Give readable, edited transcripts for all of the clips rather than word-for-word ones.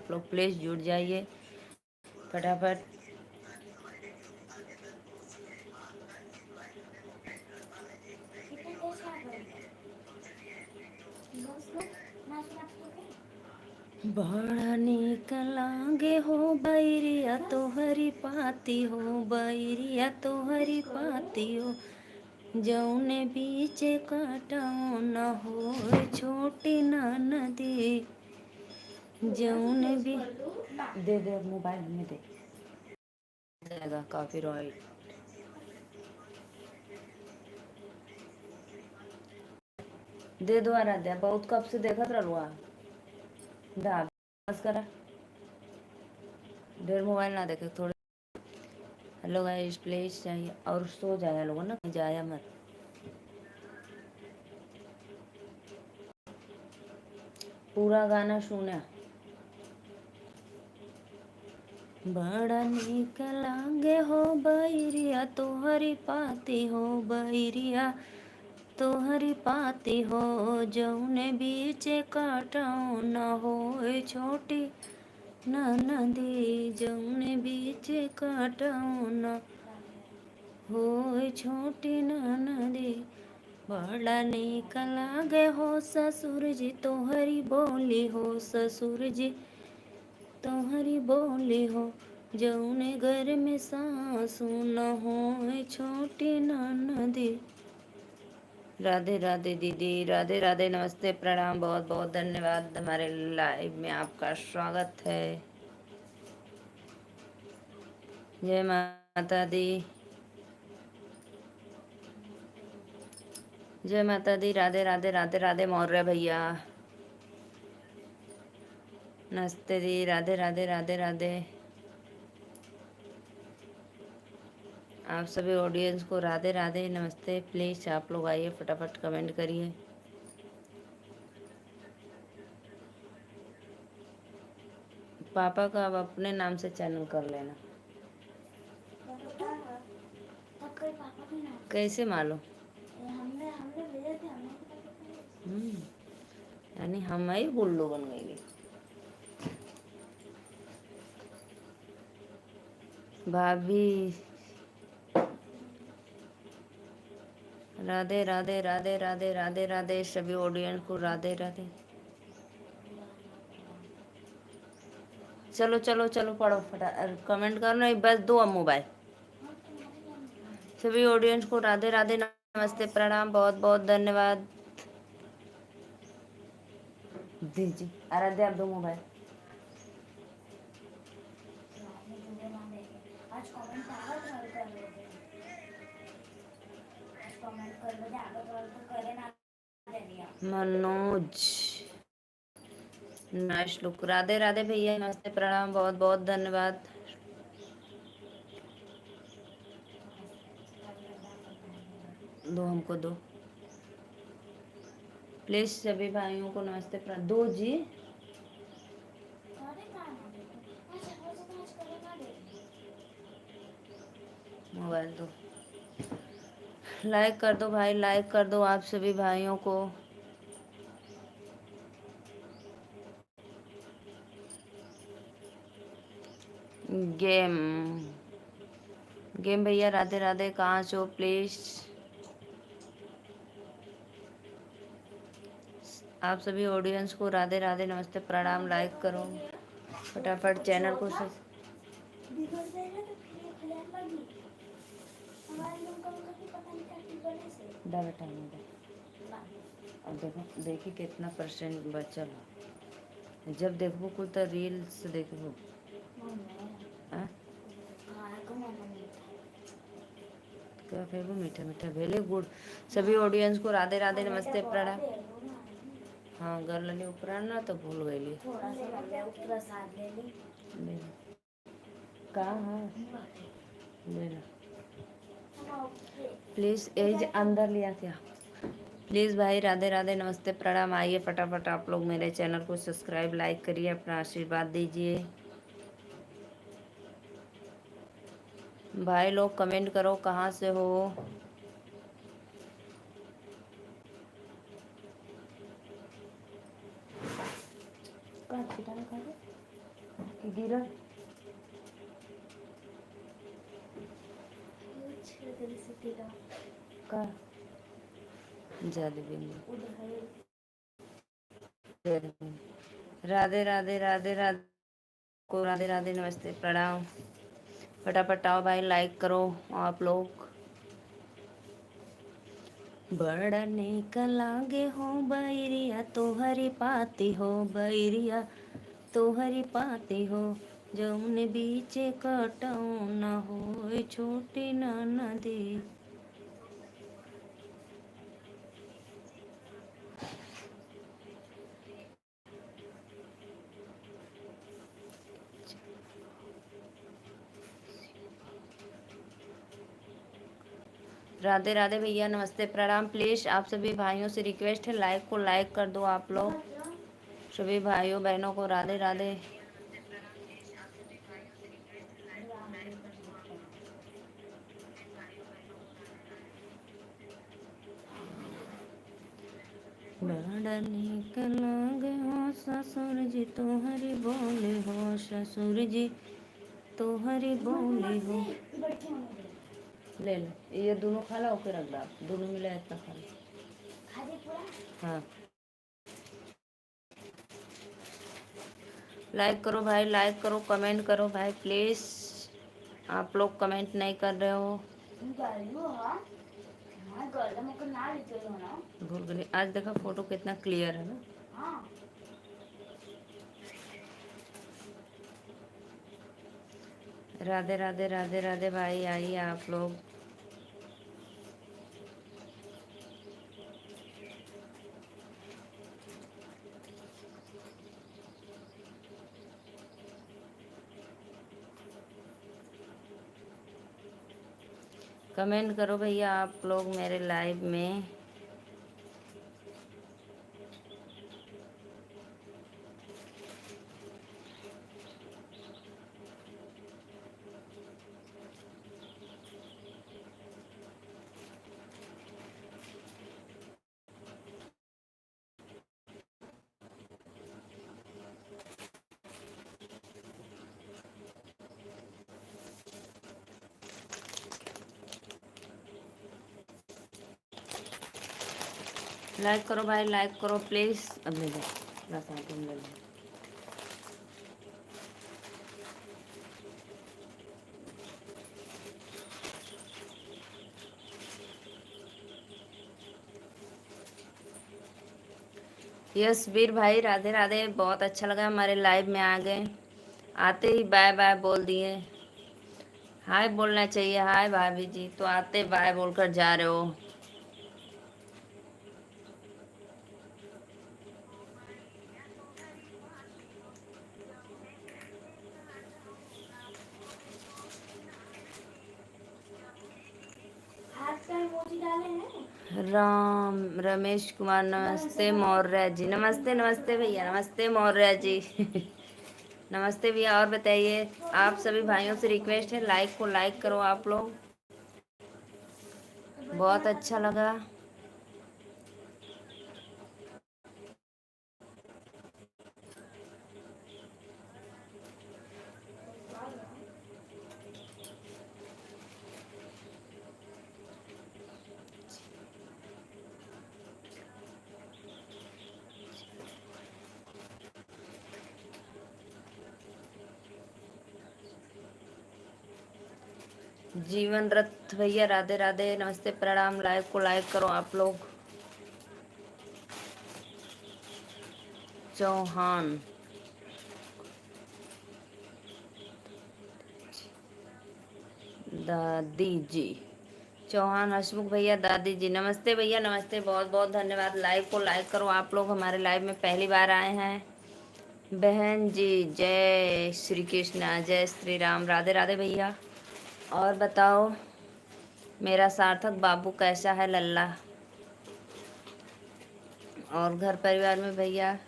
आप लोग प्लीज़ जुड़ जाइए फटाफट। बड़ा नीक लागे हो बैरिया तोहरी पाती हो, बैरिया तोहरी पाती हो, जौने बीचे काटाओ न हो छोटी नदी, जौने भी दे दे मोबाइल में दे जाएगा कॉपीराइट। दे दो आराध्या, बहुत कब से देखत रहलुआ दा बस करा, ढेर मोबाइल ना देखे थोड़े। हेलो गाइस प्लीज चाहिए और सो जाया लोगों ना, जाया मत। पूरा गाना सुना। बड़ा नीक लागे हो बैरिया तोहरी पाती हो, बैरिया तोहरी पाती हो, जौने बीचे काटाओ न हो छोटी नदी, जौने बीचे काटाओ न हो छोटी नदी। बड़ा नीक लागे हो ससुर जी तोहरी बोली हो, ससुर जी तोहरी बोली हो, जौने घर में सासू न हो छोटी नदी। राधे राधे दीदी, राधे राधे, नमस्ते प्रणाम, बहुत बहुत धन्यवाद। हमारे लाइव में आपका स्वागत है। जय माता दी, जय माता दी, राधे राधे राधे राधे मौर्य भैया, नमस्ते दी, राधे राधे राधे राधे। आप सभी ऑडियंस को राधे राधे नमस्ते। प्लीज़ आप लोग आइए फटाफट कमेंट करिए। पापा का अब अपने नाम से चैनल कर लेना। कैसे मालूम? यानी हम ही बुल्लू बन गई। भाभी राधे राधे राधे राधे राधे राधे, सभी ऑडियंस को राधे राधे। चलो चलो चलो पढ़ो फटा, कमेंट करो नहीं, बस दो अब मोबाइल। सभी ऑडियंस को राधे राधे नमस्ते प्रणाम, बहुत बहुत धन्यवाद। दीजिए आराध्या आप दो mobile. Manoj nice look, Radhe Radhe भैया नमस्ते प्रणाम, बहुत बहुत धन्यवाद। दो हमको दो प्लीज, सभी भाइयों को नमस्ते प्रणाम। दो जी मोबाइल दो, लाइक कर दो भाई, लाइक कर दो आप सभी भाइयों को। गेम गेम भैया राधे राधे, कहाँ छो प्लीज। आप सभी ऑडियंस को राधे राधे नमस्ते प्रणाम, लाइक करो फटाफट चैनल को बेटा अब देखो देखी कितना परसेंट बचल हो, जब देखो कुछ तो रील्स देखो। क्या फेंको मीठा मीठा वेरी गुड। सभी ऑडियंस को राधे राधे नमस्ते प्रणाम। हाँ कर लेनी उपरा ना तो भूल गई कहाँ प्लीज एज अंदर लिया क्या प्लीज़ भाई, राधे राधे नमस्ते प्रणाम। आइए फटाफट आप लोग मेरे चैनल को सब्सक्राइब लाइक करिए, अपना आशीर्वाद दीजिए। भाई लोग कमेंट करो कहाँ से हो। गिरा का जादू राधे राधे राधे राधे को राधे राधे नमस्ते प्रणाम। फटाफट आओ भाई, लाइक करो आप लोग। बड़ा नेक लागे हो बैरिया तोहरी पाती हो, बैरिया तोहरी पाती हो, जौन बीचे कटाऊ न हो छोटी नदी। राधे राधे भैया नमस्ते प्रणाम। प्लीज आप सभी भाइयों से रिक्वेस्ट है, लाइक को लाइक कर दो आप लोग, सभी भाइयों बहनों को राधे राधे। बड़ा नीक लागे हो ससुर जी तोहरी बोले हो, ससुर जी तोहरी बोले हो। ले लो, ये दोनों खा लो, ओके रख दो, दोनों मिला इतना खा लो। हाँ लाइक करो भाई, लाइक करो, कमेंट करो भाई प्लीज। आप लोग कमेंट नहीं कर रहे हो। भूल गई, आज देखा फोटो कितना क्लियर है ना। राधे राधे राधे राधे भाई, आइए आप लोग। कमेंट करो भैया आप लोग मेरे लाइव में। लाइक करो भाई, लाइक करो प्लीज। अब ले लो, बस आप तुम ले लो। यस वीर भाई राधे राधे, बहुत अच्छा लगा हमारे लाइव में आ गए, आते ही बाय बाय बोल दिए। हाय बोलना चाहिए, हाय भाभी जी, तो आते बाय बोलकर जा रहे हो। राम रमेश कुमार नमस्ते मौर्य जी, नमस्ते नमस्ते भैया, नमस्ते मौर्य जी। नमस्ते भैया। और बताइए, आप सभी भाइयों से रिक्वेस्ट है, लाइक को लाइक करो आप लोग, बहुत अच्छा लगा। जीवन रथ भैया राधे राधे नमस्ते प्रणाम। लाइव को लाइक करो आप लोग। चौहान दादी जी, चौहान हसमुख भैया दादी जी नमस्ते भैया, नमस्ते, बहुत बहुत धन्यवाद। लाइव को लाइक करो आप लोग, हमारे लाइव में पहली बार आए हैं। बहन जी जय श्री कृष्णा, जय श्री राम, राधे राधे भैया। और बताओ मेरा सार्थक बाबू कैसा है लल्ला, और घर परिवार में भैया।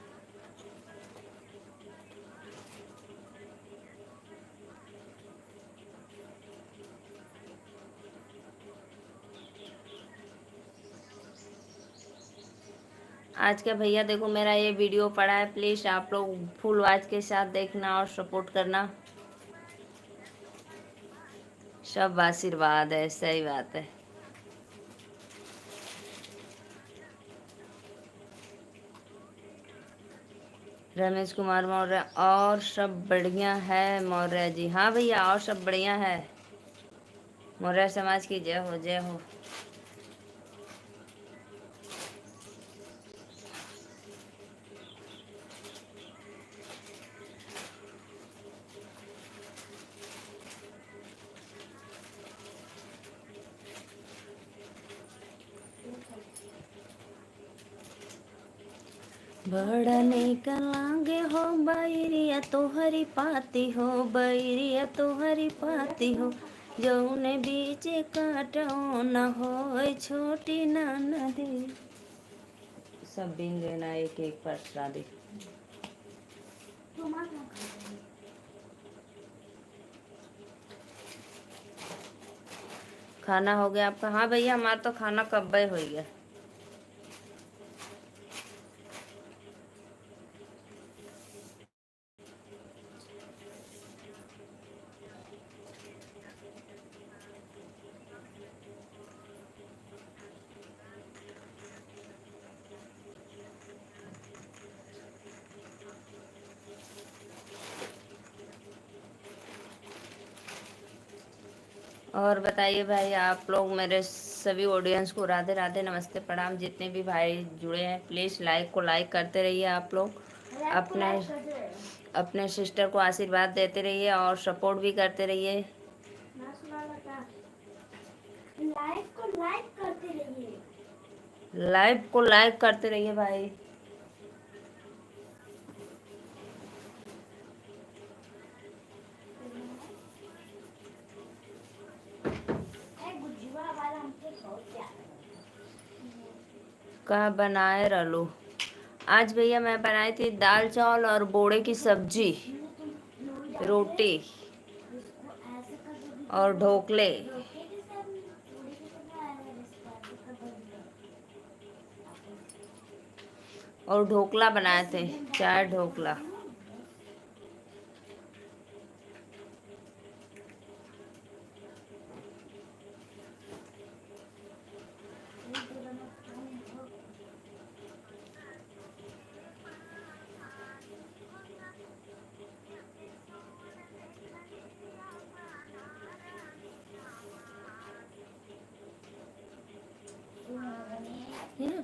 आज का भैया देखो मेरा ये वीडियो पड़ा है, प्लीज़ आप लोग फुल वॉच के साथ देखना और सपोर्ट करना। सब आशीर्वाद है, सही बात है। रमेश कुमार मौर्य, और सब बढ़िया है मौर्य जी। हाँ भैया, और सब बढ़िया है। मौर्य समाज की जय हो, जय हो। बड़ा निक लागे हो बैरिया तोहरी पाती हो, बैरिया तोहरी पाती हो, जौने बीच काटो न हो छोटी नदी। सब बिन लेना एक एक प्रसादी। खाना हो गया आपका? हाँ भैया, हमारा तो खाना कब हो गया। और बताइए भाई, आप लोग मेरे सभी ऑडियंस को राधे राधे, नमस्ते, प्रणाम। जितने भी भाई जुड़े हैं प्लीज़ लाइक को लाइक करते रहिए। आप लोग अपने अपने सिस्टर को आशीर्वाद देते रहिए और सपोर्ट भी करते रहिए। लाइव को लाइक करते रहिए, लाइव को लाइक करते रहिए भाई। का बनाए रलो? आज भैया मैं बनाई थी दाल चावल और बोड़े की सब्जी, रोटी और ढोकले। और ढोकला बनाए थे, 4 ढोकला।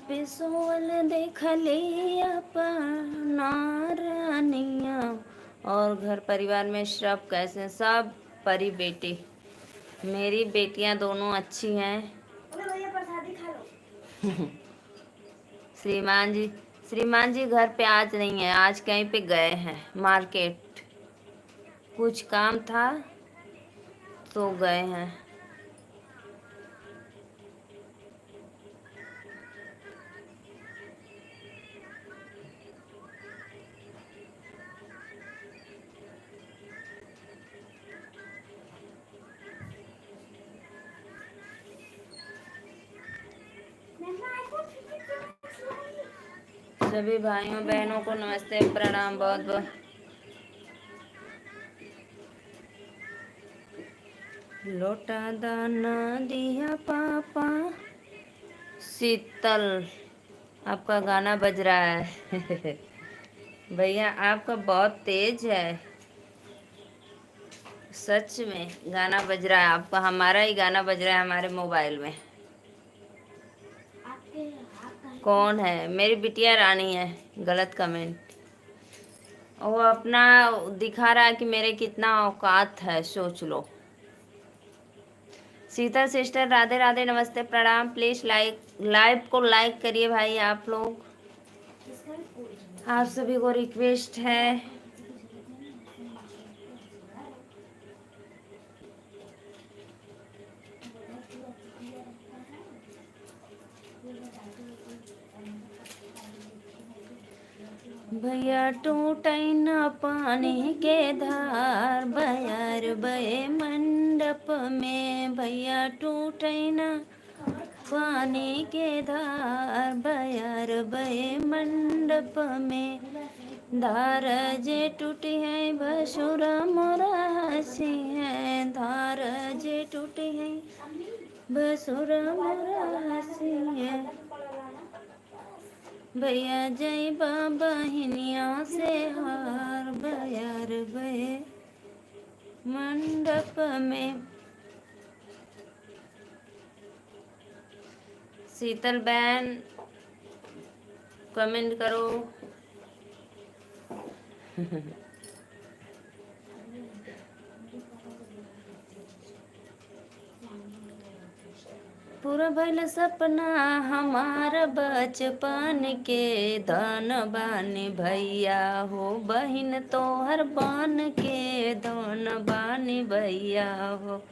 पिसोल देख लिया रानिया। और घर परिवार में सब कैसे हैं? सब परी बेटी, मेरी बेटियां दोनों अच्छी हैं। श्रीमान जी घर पे आज नहीं है, आज कहीं पे गए हैं मार्केट, कुछ काम था तो गए हैं। सभी भाइयों बहनों को नमस्ते, प्रणाम, बहुत बहुत। लोटा दाना दिया पापा, शीतल आपका गाना बज रहा है। भैया आपका बहुत तेज है, सच में गाना बज रहा है आपका। हमारा ही गाना बज रहा है हमारे मोबाइल में। कौन है? मेरी बिटिया रानी है। गलत कमेंट। वो अपना दिखा रहा है कि मेरे कितना औकात है, सोच लो। सीता सिस्टर राधे राधे, नमस्ते, प्रणाम। प्लीज लाइव को लाइक करिए भाई आप लोग, आप सभी को रिक्वेस्ट है। भैया टूटै न पानी के धार, बयार बहे मंडप में, भैया टूटै न पानी के धार बयार बहे मंडप में, धार जे टूटी है भसुरा मोरा हसी है, धार जे टूटी है भसुरा मोरा हसी है। भैया जय बाबा हिनिया से हार बयार बहे मंडप में। शीतल बहन कमेंट करो। पूरा भइल सपना हमार बचपन के, धन बानी भैया हो बहिन तोहर बन के, धन बानी भैया हो।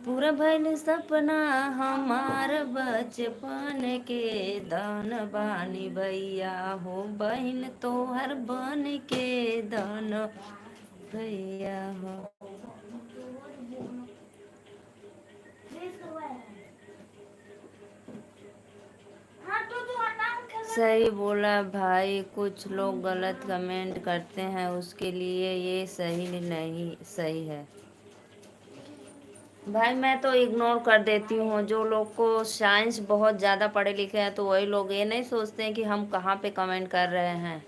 पूरा भइल सपना हमार बचपन के, धन बानी भैया हो बहिन तोहर बन के, धन भैया हो। सही बोला भाई, कुछ लोग गलत कमेंट करते हैं उसके लिए ये सही नहीं सही है भाई। मैं तो इग्नोर कर देती हूँ। जो लोग को साइंस बहुत ज़्यादा पढ़े लिखे हैं तो वही लोग ये नहीं सोचते हैं कि हम कहाँ पे कमेंट कर रहे हैं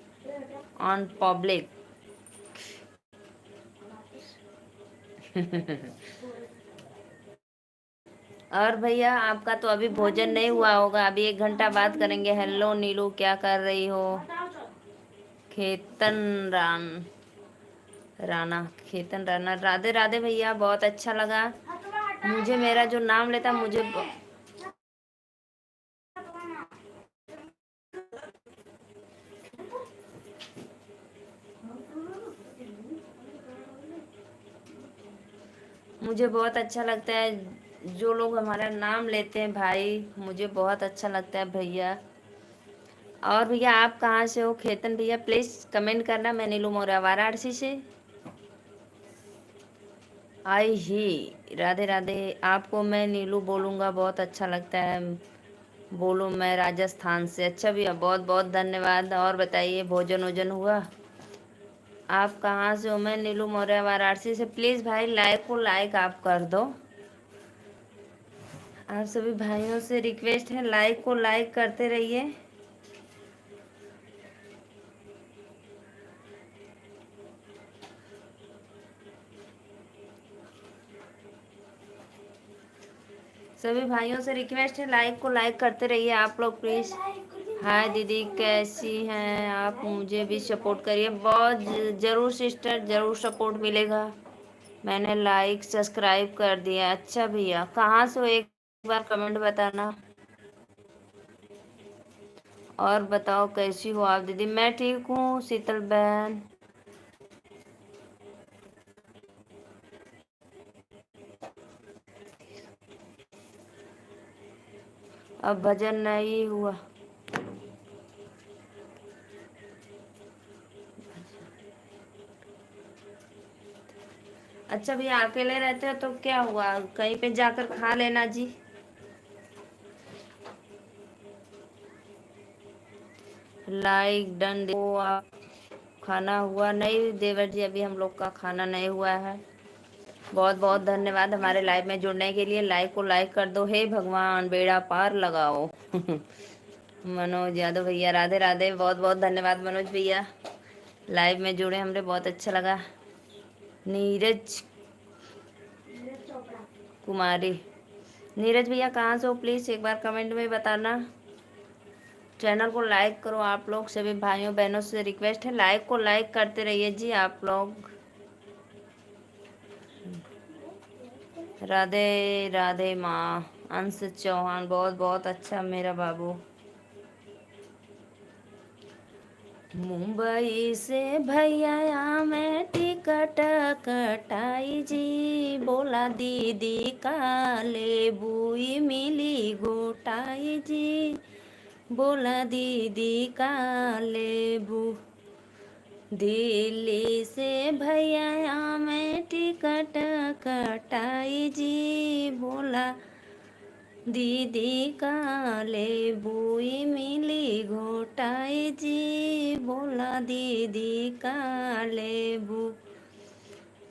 ऑन पब्लिक। और भैया आपका तो अभी भोजन नहीं हुआ होगा, अभी 1 घंटा बाद करेंगे। हेलो नीलू, क्या कर रही हो? खेतन राणा, खेतन राणा, राधे राधे भैया, बहुत अच्छा लगा मुझे। मेरा जो नाम लेता मुझे बहुत अच्छा लगता है जो लोग हमारा नाम लेते हैं भाई, मुझे बहुत अच्छा लगता है भैया। और भैया आप कहाँ से हो? खेतन भैया प्लीज़ कमेंट करना। मैं नीलू मौर्य वाराणसी से आई ही। राधे राधे। आपको मैं नीलू बोलूँगा बहुत अच्छा लगता है। बोलो मैं राजस्थान से। अच्छा भैया बहुत बहुत धन्यवाद। और बताइए भोजन वोजन हुआ? आप कहाँ से हो? मैं नीलू मौर्य वाराणसी से। प्लीज़ भाई लाइक को लाइक आप कर दो। आप सभी भाइयों से रिक्वेस्ट है लाइक को लाइक करते रहिए। सभी भाइयों से रिक्वेस्ट है लाइक को लाइक करते रहिए आप लोग प्लीज़। हाय दीदी कैसी हैं आप? मुझे भी सपोर्ट करिए बहुत ज़रूर सिस्टर, ज़रूर सपोर्ट मिलेगा। मैंने लाइक सब्सक्राइब कर दिया। अच्छा भैया कहाँ से हो एक बार कमेंट बताना। और बताओ कैसी हो आप दीदी? मैं ठीक हूँ शीतल बहन। अब भजन नहीं हुआ। अच्छा भैया अकेले रहते हो तो क्या हुआ, कहीं पे जाकर खा लेना जी। लाइक डन दो आप। खाना हुआ नहीं देवर जी, अभी हम लोग का खाना नहीं हुआ है। बहुत बहुत धन्यवाद हमारे लाइव में जुड़ने के लिए। लाइक को लाइक कर दो। हे भगवान बेड़ा पार लगाओ। मनोज यादव भैया राधे राधे, बहुत बहुत धन्यवाद मनोज भैया। लाइव में जुड़े हमने बहुत अच्छा लगा। नीरज कुमारी, नीरज भैया कहाँ से हो प्लीज़ एक बार कमेंट में बताना। चैनल को लाइक करो आप लोग। सभी भाइयों बहनों से रिक्वेस्ट है लाइक को लाइक करते रहिए जी आप लोग। राधे राधे माँ। अंश चौहान बहुत बहुत अच्छा मेरा बाबू। मुंबई से भैया मैं टिकट कटाई जी, बोला दीदी का लेबुई मिली घोटाई जी, बोला दीदी का लेबू। दिल्ली से भैया मैं टिकट कटाई जी, बोला दीदी का लेबू इमली घोटाई जी, बोला दीदी का लेबू।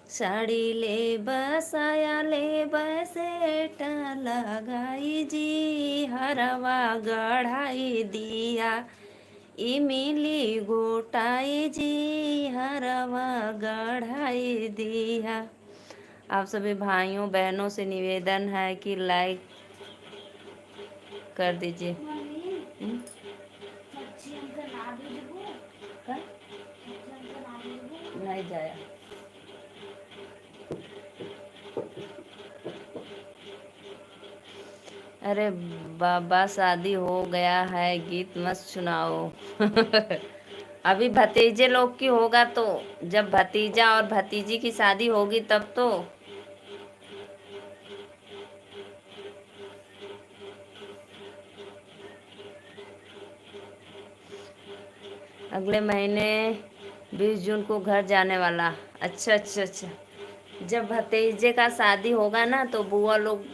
साड़ी ले बसाया ले बसेट लगाई जी, हरवा गढ़ाई दिया इमली गोटाई जी, हरवा गढ़ाई दिया। आप सभी भाइयों बहनों से निवेदन है कि लाइक कर दीजिए। नहीं जाया। अरे बाबा शादी हो गया है, गीत मत सुनाओ। अभी भतीजे लोग की होगा तो, जब भतीजा और भतीजी की शादी होगी तब तो। अगले महीने 20 जून को घर जाने वाला। अच्छा अच्छा अच्छा। जब भतीजे का शादी होगा ना तो बुआ लोग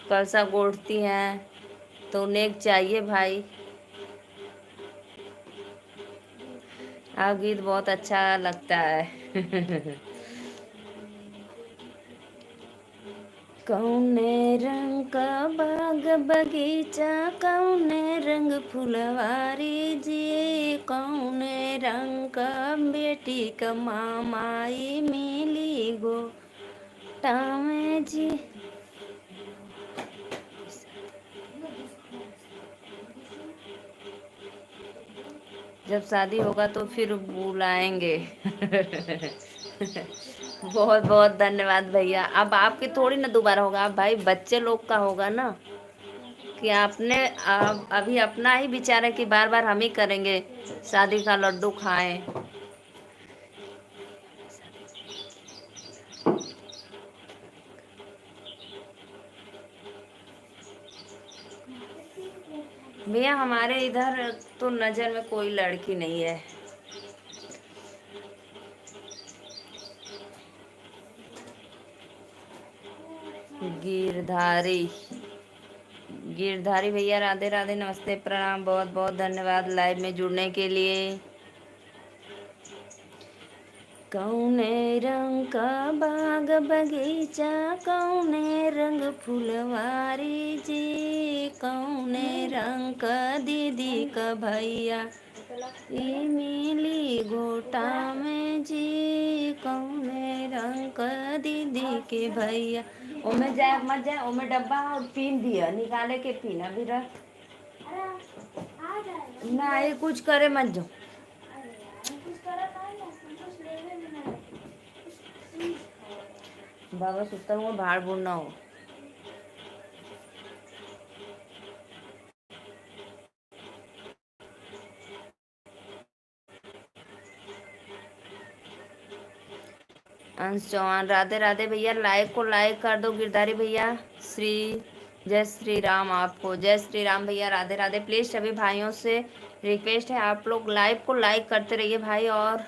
कलसा गोड़ती हैं, तो नेक चाहिए भाई। आप गीत बहुत अच्छा लगता है। कौने रंग का बाग बगीचा, कौने रंग फुलवारी जी, कौने रंग का बेटी का मामाई मिली गो टामे जी। जब शादी होगा तो फिर बुलाएंगे। बहुत बहुत धन्यवाद भैया। अब आपकी थोड़ी ना दोबारा होगा, अब भाई बच्चे लोग का होगा ना, कि आपने अभी अपना ही विचार है कि बार बार हम ही करेंगे, शादी का लड्डू खाएं। भैया हमारे इधर तो नजर में कोई लड़की नहीं है। गिरधारी गिरधारी भैया राधे राधे, नमस्ते, प्रणाम, बहुत बहुत धन्यवाद लाइव में जुड़ने के लिए। कौने रंग का बाग बगीचा, कौने रंग फुलवारी जी, कौने रंग का दीदी का भैया इमली गोटा में जी, कौने रंग का दीदी के भैया। ओमे जाए मत जाए, ओमे डब्बा और पीन दिया निकाले के पीना भी रख ना, ये कुछ करे मत जाओ। बाबा सुतल हुआ, भाड़ भूड़ ना हो। अंश चौहान राधे राधे भैया, लाइक को लाइक कर दो गिरधारी भैया। जय श्री राम, आपको जय श्री राम भैया, राधे राधे। प्लीज सभी भाइयों से रिक्वेस्ट है, आप लोग लाइव को लाइक करते रहिए भाई, और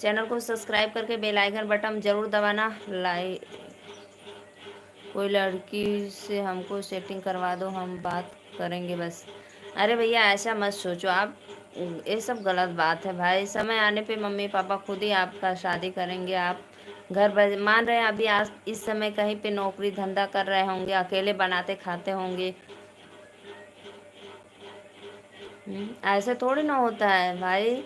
चैनल को सब्सक्राइब करके बेल आइकन बटन जरूर दबाना। लाइक कोई लड़की से हमको सेटिंग करवा दो, हम बात करेंगे बस। अरे भैया ऐसा मत सोचो आप, ये सब गलत बात है भाई। समय आने पे मम्मी पापा खुद ही आपका शादी करेंगे। आप घर मान रहे हैं अभी, आज इस समय कहीं पे नौकरी धंधा कर रहे होंगे, अकेले बनाते खाते होंगे। ऐसे थोड़ी ना होता है भाई।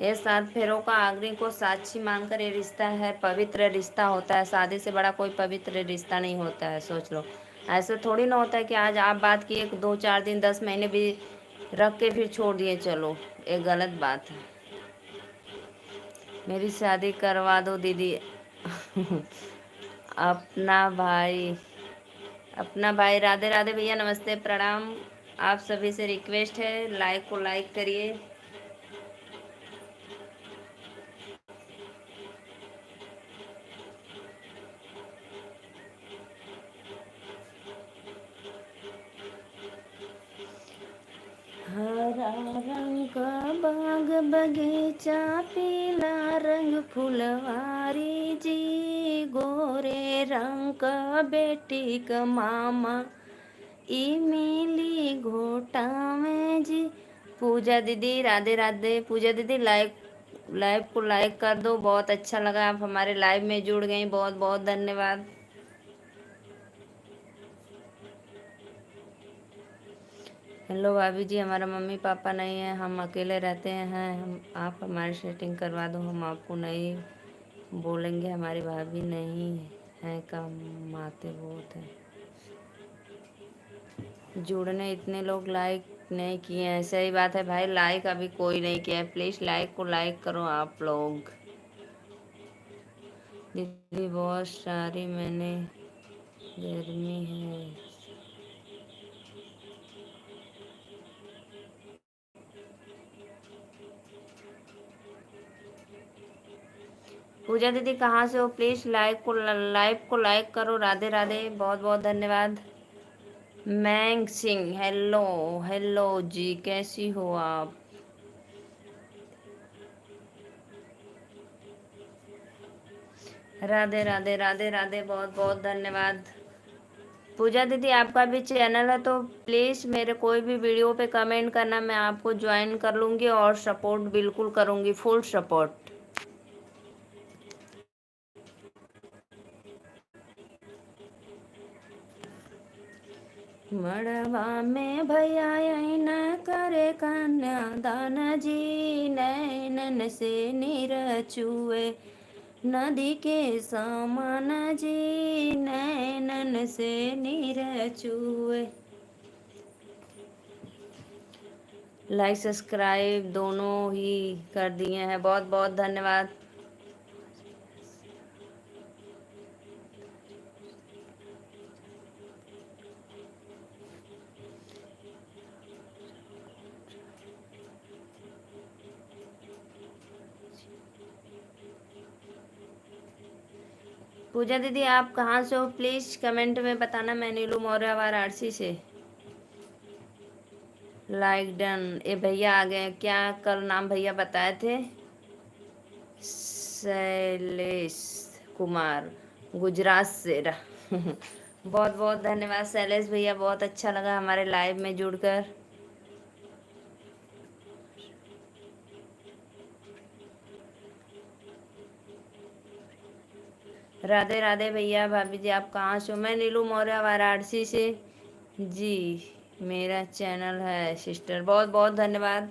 ये 7 फेरों का अग्नि को साक्षी मानकर ये रिश्ता है, पवित्र रिश्ता होता है। शादी से बड़ा कोई पवित्र रिश्ता नहीं होता है, सोच लो। ऐसे थोड़ी ना होता है कि आज आप बात किए, 2 4 दिन 10 महीने भी रख के फिर छोड़ दिए, चलो, ये गलत बात है। मेरी शादी करवा दो दीदी। अपना भाई अपना भाई राधे राधे भैया, नमस्ते, प्रणाम। आप सभी से रिक्वेस्ट है, लाइक को लाइक करिए। हरा रंग का बाग बगीचा, पीला रंग फुलवारी जी, गोरे रंग का बेटी का मामा ई मिली घोटा में जी। पूजा दीदी राधे राधे। पूजा दीदी लाइव को लाइक कर दो, बहुत अच्छा लगा आप हमारे लाइव में जुड़ गई, बहुत बहुत धन्यवाद। हेलो भाभी जी, हमारा मम्मी पापा नहीं है, हम अकेले रहते हैं, हम आप हमारी सेटिंग करवा दो, हम आपको नहीं बोलेंगे, हमारी भाभी नहीं है, कमाते बहुत है। जुड़ने इतने लोग लाइक नहीं किए हैं, सही बात है भाई, लाइक अभी कोई नहीं किया है, प्लीज़ लाइक को लाइक करो आप लोग। दीदी बहुत सारी मैंने गर्मी है। पूजा दीदी कहाँ से हो? प्लीज़ लाइव को लाइक करो। राधे राधे, बहुत बहुत धन्यवाद। मैंग सिंह, हेलो हेलो जी, कैसी हो आप? राधे राधे राधे राधे, बहुत बहुत धन्यवाद। पूजा दीदी आपका भी चैनल है तो प्लीज़ मेरे कोई भी वीडियो पे कमेंट करना, मैं आपको ज्वाइन कर लूँगी और सपोर्ट बिल्कुल करूँगी, फुल सपोर्ट। मड़वा में भैया न करे कन्यादान जी, नैनन से नीर चुए नदी के समान जी, नैनन से नीर चुए। लाइक सब्सक्राइब दोनों ही कर दिए हैं, बहुत बहुत धन्यवाद। पूजा दीदी आप कहाँ से हो? प्लीज़ कमेंट में बताना। मैं नीलू मौर्य वाराणसी से। Like done. ये भैया आ गए, क्या कल नाम भैया बताए थे? शैलेश कुमार, गुजरात से बहुत बहुत धन्यवाद शैलेश भैया, बहुत अच्छा लगा हमारे लाइव में जुड़कर। राधे राधे भैया भाभी जी, आप कहाँ से हो? मैं नीलू मौर्य वाराणसी से जी, मेरा चैनल है सिस्टर, बहुत बहुत धन्यवाद।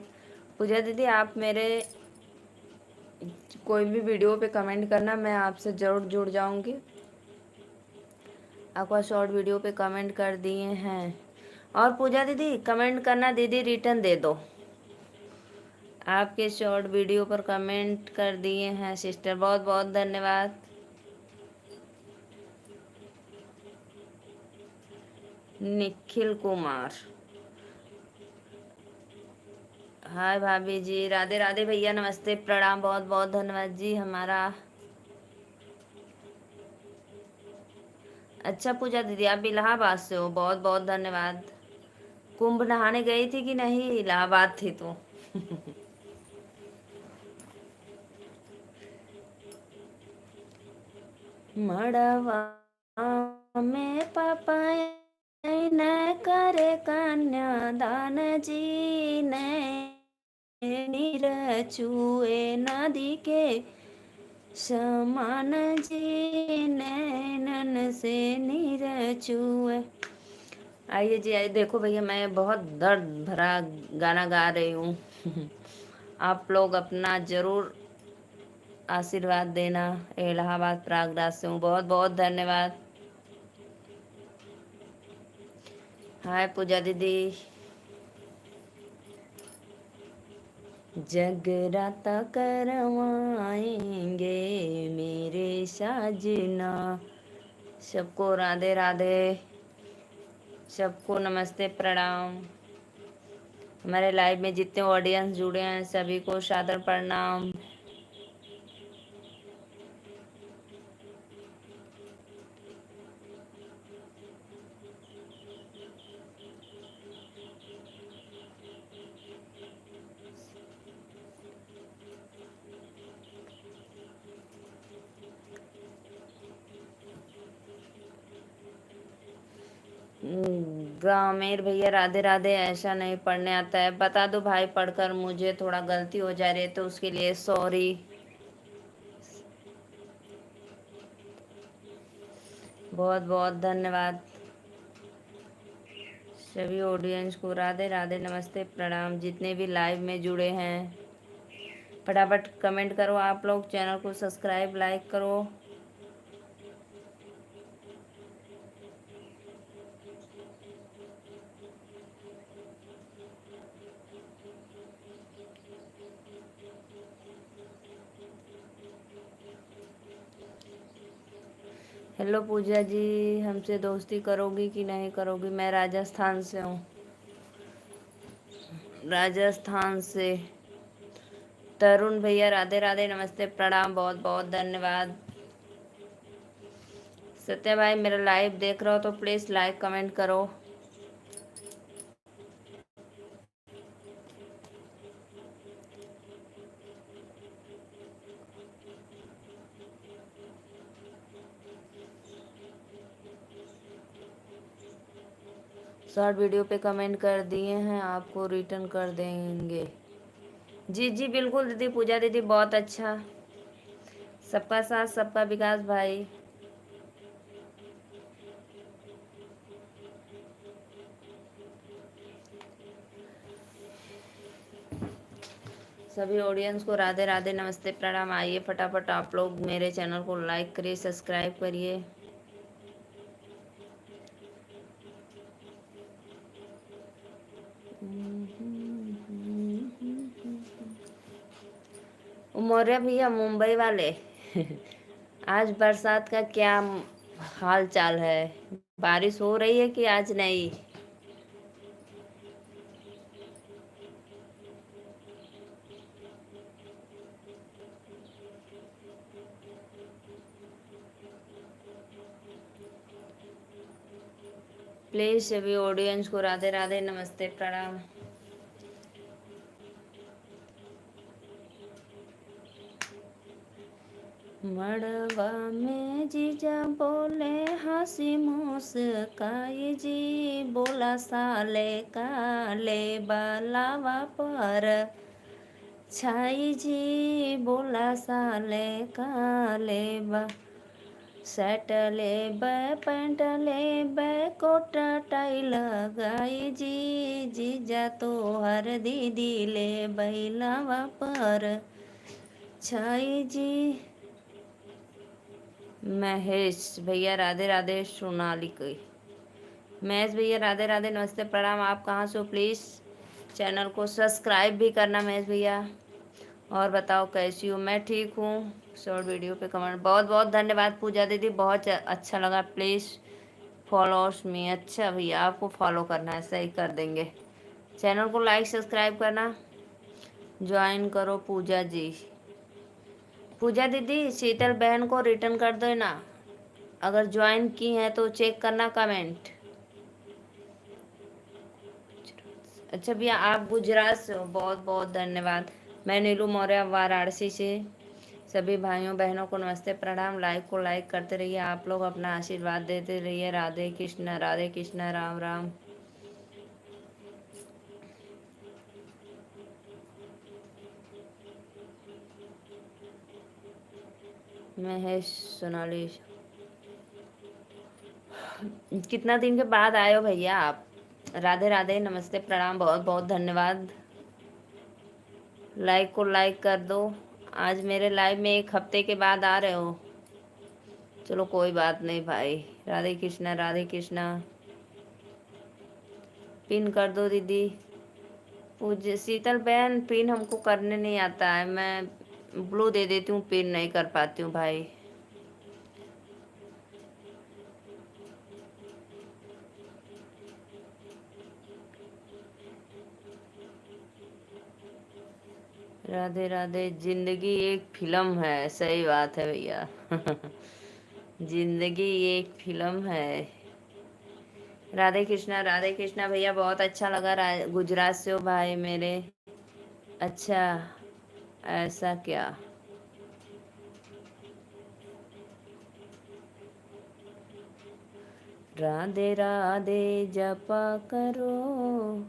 पूजा दीदी आप मेरे कोई भी वीडियो पे कमेंट करना, मैं आपसे ज़रूर जुड़ जाऊंगी। आपका शॉर्ट वीडियो पे कमेंट कर दिए हैं। और पूजा दीदी कमेंट करना, दीदी रिटर्न दे दो। आपके शॉर्ट वीडियो पर कमेंट कर दिए हैं सिस्टर, बहुत बहुत धन्यवाद। निखिल कुमार, हाय भाभी जी, राधे राधे भैया, नमस्ते प्रणाम, बहुत बहुत धन्यवाद जी। हमारा अच्छा पूजा दीदी आप इलाहाबाद से हो, बहुत बहुत धन्यवाद। कुंभ नहाने गई थी कि नहीं? इलाहाबाद थी तो मड़वा में पापा न करे कन्यादान जी, नीर चुए नदी के समान जी, नैनन से नीर चुए। आइए जी आइए, देखो भैया मैं बहुत दर्द भरा गाना गा रही हूँ आप लोग अपना ज़रूर आशीर्वाद देना। इलाहाबाद प्रयागराज से हूँ, बहुत बहुत धन्यवाद। हाय पूजा दीदी। जगराता करवाएंगे मेरे साजना। सबको राधे राधे, सबको नमस्ते प्रणाम। हमारे लाइव में जितने ऑडियंस जुड़े हैं सभी को सादर प्रणाम। ग्रामीण भैया राधे राधे, ऐसा नहीं पढ़ने आता है, बता दो भाई पढ़कर, मुझे थोड़ा गलती हो जा रही है तो उसके लिए सॉरी। बहुत बहुत धन्यवाद सभी ऑडियंस को, राधे राधे, नमस्ते प्रणाम, जितने भी लाइव में जुड़े हैं फटाफट कमेंट करो आप लोग, चैनल को सब्सक्राइब लाइक करो। हेलो पूजा जी, हमसे दोस्ती करोगी कि नहीं करोगी? मैं राजस्थान से हूँ, राजस्थान से। तरुण भैया राधे राधे, नमस्ते प्रणाम, बहुत बहुत धन्यवाद। सत्या भाई मेरा लाइव देख रहे हो तो प्लीज़ लाइक कमेंट करो। शॉर्ट वीडियो पे कमेंट कर दिए हैं, आपको रिटर्न कर देंगे। जी जी बिल्कुल दीदी, पूजा दीदी बहुत अच्छा। सबका साथ सबका विकास भाई। सभी ऑडियंस को राधे राधे, नमस्ते प्रणाम। आइए फटाफट आप लोग मेरे चैनल को लाइक करिए, सब्सक्राइब करिए। मौर्य भैया मुंबई वाले आज बरसात का क्या हाल चाल है? बारिश हो रही है कि आज नहीं? प्लीज सभी ऑडियंस को राधे राधे, नमस्ते प्रणाम। मड़वा में जीजा बोले हंसी मुस्काई जी, बोला साले काले बालावा पर छाई जी, बोला साले काले बा शर्ट ले बै पैंट ले बै कोट टाई लगाई जी, जीजा तो हर दीदी ले बैलावा पर छाई जी। महेश भैया राधे राधे, सोनाली की महेश भैया राधे राधे, नमस्ते प्रणाम। आप कहाँ से हो? प्लीज़ चैनल को सब्सक्राइब भी करना महेश भैया। और बताओ कैसी हो? मैं ठीक हूँ। शॉर्ट वीडियो पे कमेंट, बहुत बहुत धन्यवाद पूजा दीदी, बहुत अच्छा लगा। प्लीज़ फॉलोअर्स में, अच्छा भैया आपको फॉलो करना है, सही कर देंगे। चैनल को लाइक सब्सक्राइब करना, ज्वाइन करो पूजा जी। पूजा दीदी शीतल बहन को रिटर्न कर दो ना, अगर ज्वाइन की हैं तो चेक करना कमेंट। अच्छा भैया आप गुजरात से हो, बहुत बहुत धन्यवाद। मैं नीलू मौर्य वाराणसी से। सभी भाइयों बहनों को नमस्ते प्रणाम। लाइक को लाइक करते रहिए, आप लोग अपना आशीर्वाद देते रहिए। राधे कृष्ण राम राम। महेश सोनाली, कितना दिन के बाद आए हो भैया आप? राधे राधे, नमस्ते प्रणाम, बहुत बहुत धन्यवाद। लाइक को लाइक कर दो। आज मेरे लाइव में 1 हफ्ते के बाद आ रहे हो, चलो कोई बात नहीं भाई। राधे कृष्णा राधे कृष्णा। पिन कर दो दीदी। पूज्य शीतल बहन, पिन हमको करने नहीं आता है, मैं ब्लू दे देती हूँ, पिन नहीं कर पाती हूँ भाई। राधे राधे, जिंदगी एक फिल्म है, सही बात है भैया जिंदगी एक फिल्म है। राधे कृष्णा भैया, बहुत अच्छा लगा। गुजरात से हो भाई मेरे? अच्छा, ऐसा क्या? राधे राधे जपा करो।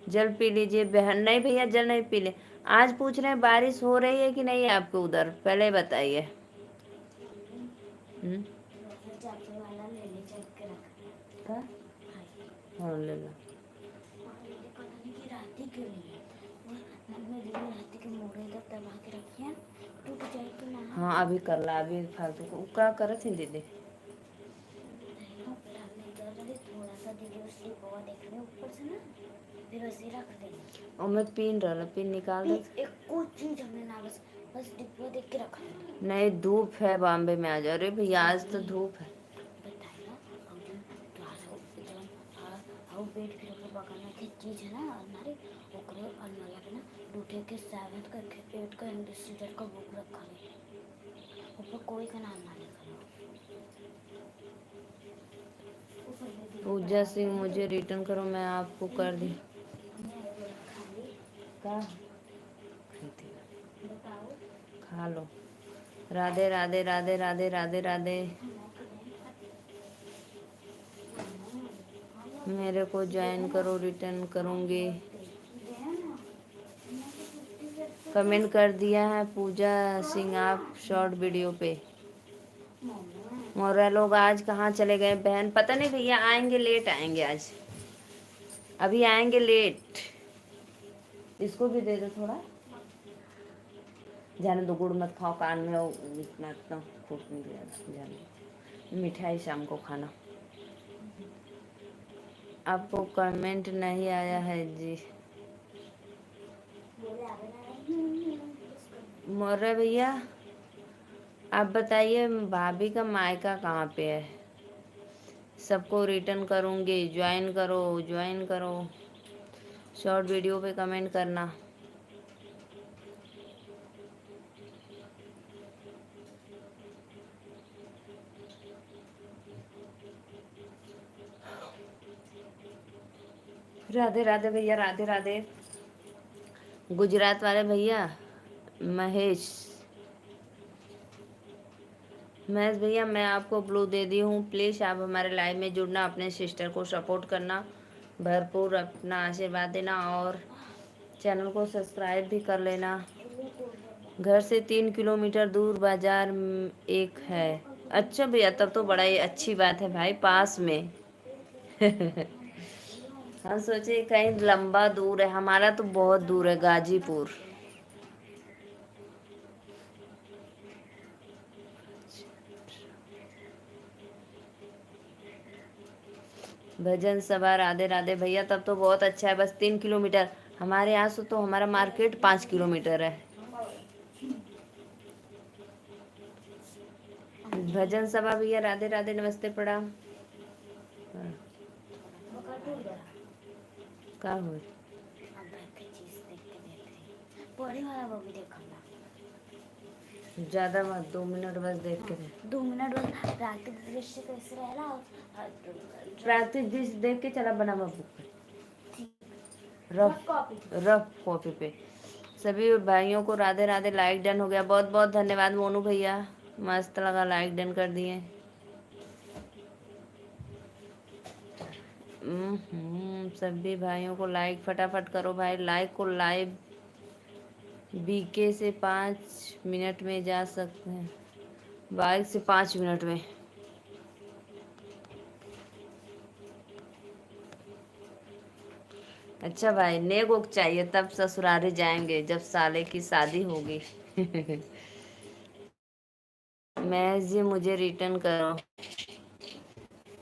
जल पी लीजिए बहन। नहीं भैया जल नहीं पी ले। आज पूछ रहे हैं बारिश हो रही है कि नहीं आपके उधर, पहले बताइए। हाँ ले लो। हाँ अभी कर ला, अभी फालतू को का कर थी दीदी। और मैं पीन रहा, पिन निकाल दे। एक कुछ चीज हमने ना बस डिब्बा देख के रखा है। नहीं धूप है बॉम्बे में आज। अरे भैया आज तो धूप है। बेड फिर ओकर बगल में के चीज है ना अलमारी, ओकरे अलमारी पे ना दूठे के 7 का 8 का इंग्लिश टीचर का बुक रखा है। ऊपर कोई का नाम ना लिखा है। पूजा सिंह मुझे रिटर्न करो, मैं आपको कर दी। का खा लो। राधे राधे राधे राधे राधे राधे। मेरे को ज्वाइन करो, रिटर्न करूँगी। कमेंट कर दिया है पूजा सिंह आप शॉर्ट वीडियो पे। और लोग आज कहाँ चले गए बहन, पता नहीं भैया, आएंगे लेट आएंगे आज, अभी आएंगे लेट। इसको भी दे दो थोड़ा। जाने दो, गुड़ मत खाओ, कान में इतना इतना फूट नहीं गया। जाने मिठाई शाम को खाना। आपको कमेंट नहीं आया है जी। मोर्रा भैया आप बताइए भाभी का मायका कहाँ पे है। सबको रिटर्न करूँगी, ज्वाइन करो ज्वाइन करो। शॉर्ट वीडियो पे कमेंट करना। राधे राधे भैया राधे राधे। गुजरात वाले भैया महेश भैया मैं आपको ब्लू दे दी हूँ। प्लीज़ आप हमारे लाइव में जुड़ना, अपने सिस्टर को सपोर्ट करना, भरपूर अपना आशीर्वाद देना और चैनल को सब्सक्राइब भी कर लेना। घर से 3 किलोमीटर दूर बाजार एक है। अच्छा भैया तब तो बड़ा ही अच्छी बात है भाई, पास में। हम सोचे कहीं लंबा दूर है, हमारा तो बहुत दूर है, गाजीपुर। भजन सभा राधे राधे भैया तब तो बहुत अच्छा है, बस 3 किलोमीटर। हमारे यहाँ से तो हमारा मार्केट 5 किलोमीटर है। भजन सभा भैया राधे राधे नमस्ते प्रणाम। का हो ज्यादा मत, 2 मिनट बस देख के 2 मिनट बस। प्राकृतिक दृश्य कैसे रहला, प्राकृतिक दृश्य देख के चला बना बुक रफ कॉपी पे। सभी भाइयों को राधे राधे। लाइक डन हो गया, बहुत बहुत धन्यवाद मोनू भैया, मस्त लगा, लाइक डन कर दिए। सभी भाइयों को लाइक फटाफट करो भाई, लाइक को लाइव बीके से 5 मिनट में जा सकते हैं, बाइक से 5 मिनट में। अच्छा भाई नेक ओक चाहिए तब ससुरारी जाएंगे जब साले की शादी होगी। महेश जी मुझे रिटर्न करो।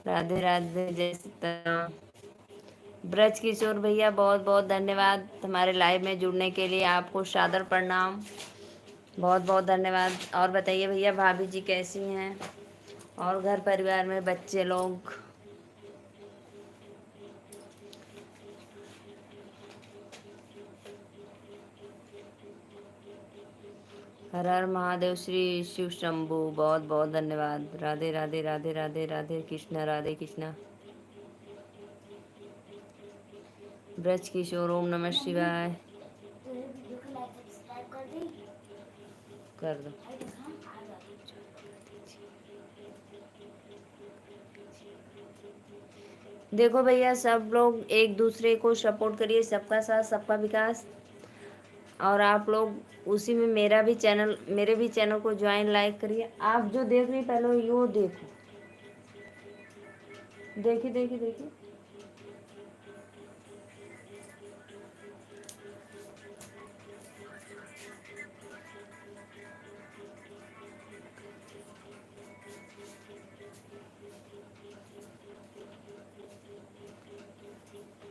राधे राधे जय सीताराम। ब्रज किशोर भैया बहुत बहुत धन्यवाद हमारे लाइव में जुड़ने के लिए, आपको सादर प्रणाम, बहुत बहुत धन्यवाद। और बताइए भैया भाभी जी कैसी हैं, और घर परिवार में बच्चे लोग। हर हर महादेव श्री शिव शंभु, बहुत बहुत धन्यवाद। राधे राधे राधे राधे राधे कृष्णा राधे कृष्णा। ब्रज किशोर ओम नमः शिवाय कर दो। देखो भैया, सब लोग एक दूसरे को सपोर्ट करिए, सबका साथ सबका विकास। और आप लोग उसी में मेरे भी चैनल को ज्वाइन लाइक करिए। आप जो देख रही पहले यो देखो, देखिए देखिए देखिए।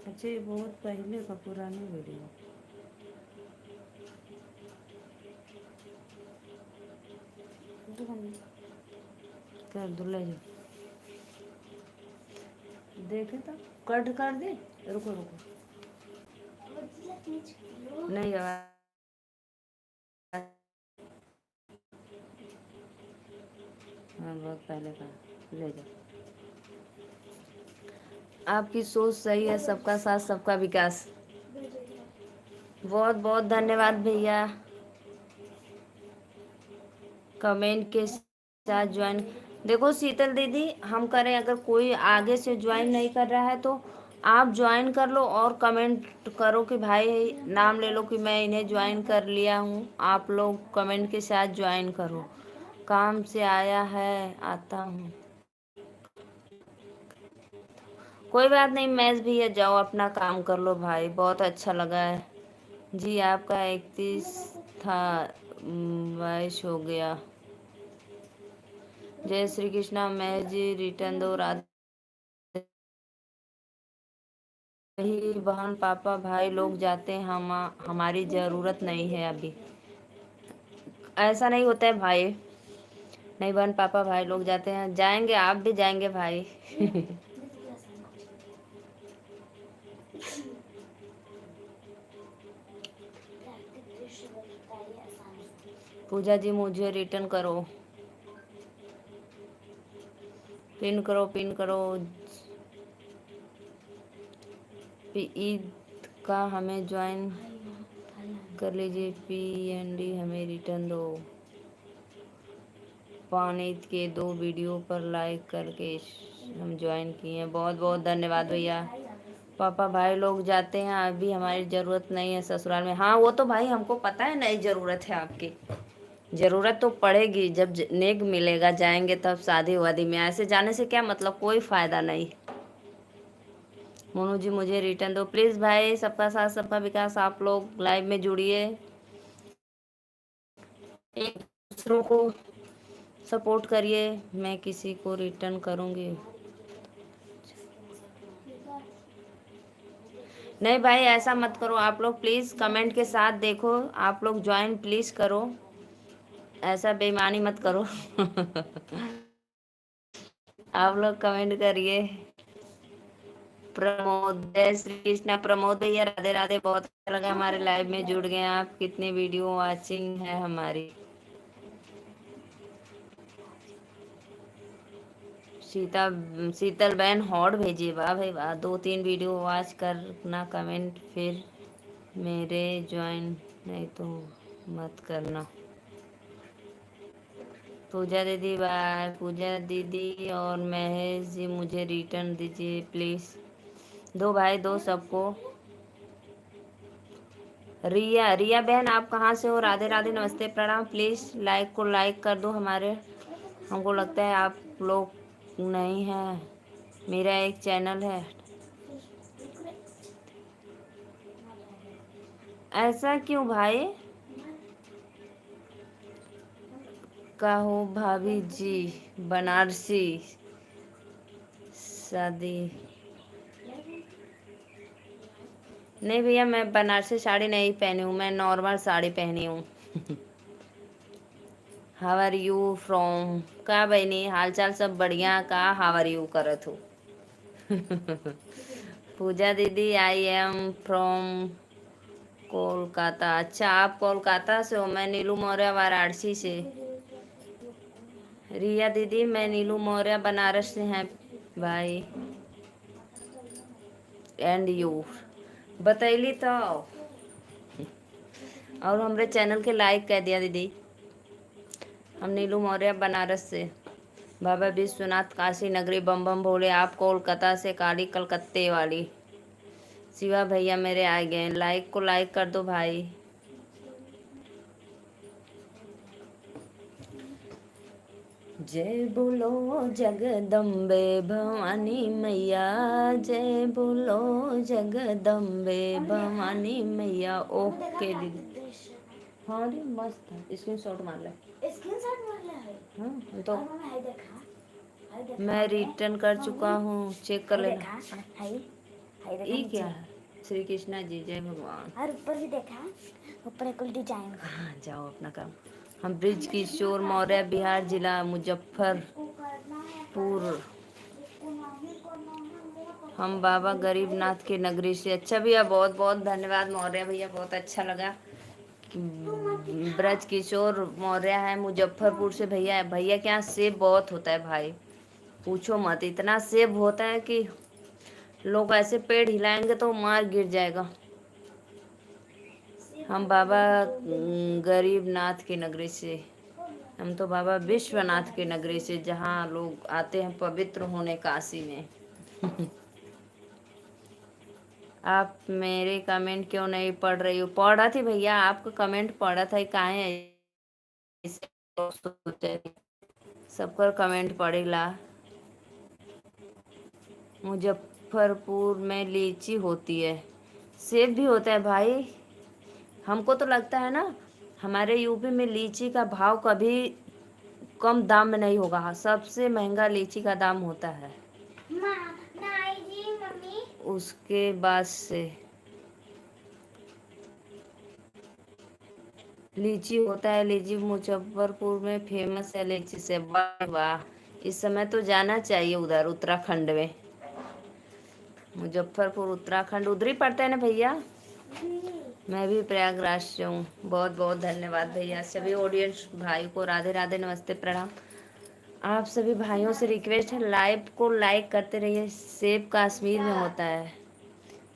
अच्छा, ये बहुत पहले का पुराना वीडियो। कर दो, ले जाओ, देखे तो कट कर दे। रुको रुको, नहीं आवाज। हाँ, बहुत पहले का, ले जाओ। आपकी सोच सही है, सबका साथ सबका विकास। बहुत बहुत धन्यवाद भैया। कमेंट के साथ ज्वाइन। देखो शीतल दीदी, हम करें, अगर कोई आगे से ज्वाइन नहीं कर रहा है तो आप ज्वाइन कर लो और कमेंट करो कि भाई नाम ले लो कि मैं इन्हें ज्वाइन कर लिया हूँ। आप लोग कमेंट के साथ ज्वाइन करो। काम से आया है, आता हूँ। कोई बात नहीं मैच भी है, जाओ अपना काम कर लो भाई, बहुत अच्छा लगा है जी। आपका 31 था, 22 हो गया। जय श्री कृष्णा महेश जी, रिटर्न दो। राधे ही बहन पापा भाई लोग जाते हैं, हमारी ज़रूरत नहीं है अभी। ऐसा नहीं होता है भाई, नहीं बहन पापा भाई लोग जाते हैं, जाएंगे, आप भी जाएंगे भाई। पूजा जी मुझे रिटर्न करो, पिन करो पिन करो। ईद का हमें ज्वाइन कर लीजिए, PND हमें रिटर्न दो। पानीत के 2 वीडियो पर लाइक करके हम ज्वाइन किए हैं, बहुत बहुत धन्यवाद भैया। पापा भाई लोग जाते हैं, अभी हमारी ज़रूरत नहीं है ससुराल में। हाँ वो तो भाई हमको पता है, नहीं ज़रूरत है आपकी, ज़रूरत तो पड़ेगी जब नेक मिलेगा, जाएंगे तब शादी वादी में। ऐसे जाने से क्या मतलब, कोई फ़ायदा नहीं। मोनू जी मुझे रिटर्न दो प्लीज़ भाई, सबका साथ सबका विकास। आप लोग लाइव में जुड़िए, एक दूसरों को सपोर्ट करिए। मैं किसी को रिटर्न करूँगी। नहीं भाई ऐसा मत करो आप लोग, प्लीज़ कमेंट के साथ देखो, आप लोग ज्वाइन प्लीज़ करो, ऐसा बेईमानी मत करो। आप लोग कमेंट करिए। प्रमोद, जय श्री कृष्णा प्रमोद भैया, राधे राधे। बहुत अच्छा लगा हमारे लाइव में जुड़ गए आप। कितने वीडियो वाचिंग है हमारी। शीतल बहन हॉट भेजिए, वाह भाई वाह, 2-3 वीडियो वॉच करना, कमेंट फिर मेरे ज्वाइन नहीं तो मत करना। पूजा दीदी बाय। पूजा दीदी और महेश जी मुझे रिटर्न दीजिए प्लीज़। दो भाई दो सबको। रिया, रिया बहन आप कहाँ से हो? राधे राधे, नमस्ते, प्रणाम। प्लीज़ लाइक को लाइक कर दो हमारे, हमको लगता है आप लोग नहीं हैं। मेरा एक चैनल है। ऐसा क्यों भाई? कहो भाभी जी, बनारसी शादी। नहीं भैया, मैं बनारसी साड़ी नहीं पहनी हूँ, मैं नॉर्मल साड़ी पहनी हूँ। How are you from? का बहनी हाल चाल सब बढ़िया का? हाउ आर यू करत हो? पूजा दीदी आई एम फ्रॉम कोलकाता। अच्छा आप कोलकाता से हो, मैं नीलू मौर्य वाराणसी से। रिया दीदी मैं नीलू मौर्य बनारस से हैं भाई। एंड यू बतैली तो, और हमरे चैनल के लाइक कह दिया दीदी। हम नीलू मौर्य बनारस से। बाबा विश्वनाथ काशी नगरी बम बम भोले। आप कोलकाता से काली कलकत्ते वाली। शिवा भैया मेरे आ गए, लाइक को लाइक कर दो भाई। जय बोलो जगदम्बे भवानी मैया, जय बोलो जगदम्बे भवानी मैया। ओके दीदी। हाँ दी मस्त है, स्क्रीनशॉट मार ले। स्क्रीनशॉट मार ले। हाँ तो मैं रिटर्न कर चुका हूँ, चेक कर लेना। ये क्या है? श्री कृष्णा जी जय भगवान। और ऊपर भी देखा, ऊपर एक डिजाइन। हाँ जाओ अपना काम। हम ब्रिज किशोर मौर्य, बिहार जिला मुजफ्फरपुर। हम बाबा गरीबनाथ के नगरी से। अच्छा भैया बहुत बहुत धन्यवाद मौर्य भैया, बहुत अच्छा लगा। ब्रज किशोर मौर्य है मुजफ्फरपुर से। भैया भैया के यहाँ सेब बहुत होता है भाई, पूछो मत, इतना सेब होता है कि लोग ऐसे पेड़ हिलाएंगे तो मार गिर जाएगा। हम बाबा गरीबनाथ की नगरी से। हम तो बाबा विश्वनाथ की नगरी से, जहाँ लोग आते हैं पवित्र होने काशी में। आप मेरे कमेंट क्यों नहीं पढ़ रही हो? पढ़ रहा थी भैया, आपका कमेंट पढ़ा था। कहाँ है सबका कमेंट पढ़ेला। मुजफ्फरपुर में लीची होती है, सेब भी होता है भाई। हमको तो लगता है ना हमारे यूपी में लीची का भाव कभी कम दाम में नहीं होगा, सबसे महंगा लीची का दाम होता है। उसके बाद से लीची होता है। लीची मुजफ्फरपुर में फेमस है लीची से। वाह वाह, इस समय तो जाना चाहिए उधर उत्तराखंड में। मुजफ्फरपुर उत्तराखंड उधर ही पड़ता है ना भैया? मैं भी प्रयागराज से हूँ। बहुत बहुत धन्यवाद भैया। सभी ऑडियंस भाई को राधे राधे, नमस्ते, प्रणाम। आप सभी भाइयों से रिक्वेस्ट है लाइव को लाइक करते रहिए। सेब कश्मीर में होता है।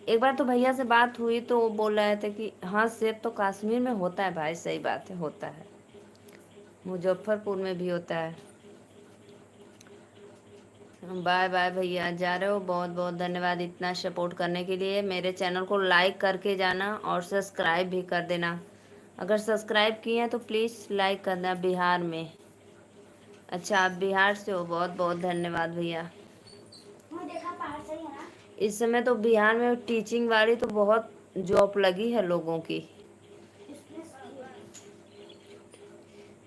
एक बार तो भैया से बात हुई तो वो बोल रहे थे कि हाँ सेब तो कश्मीर में होता है भाई। सही बात है, होता है, मुजफ्फरपुर में भी होता है। बाय बाय भैया, जा रहे हो? बहुत बहुत धन्यवाद इतना सपोर्ट करने के लिए। मेरे चैनल को लाइक करके जाना और सब्सक्राइब भी कर देना। अगर सब्सक्राइब किए हैं तो प्लीज़ लाइक करना। बिहार में, अच्छा आप बिहार से हो, बहुत बहुत धन्यवाद भैया। इस समय तो बिहार में टीचिंग वाली तो बहुत जॉब लगी है लोगों की।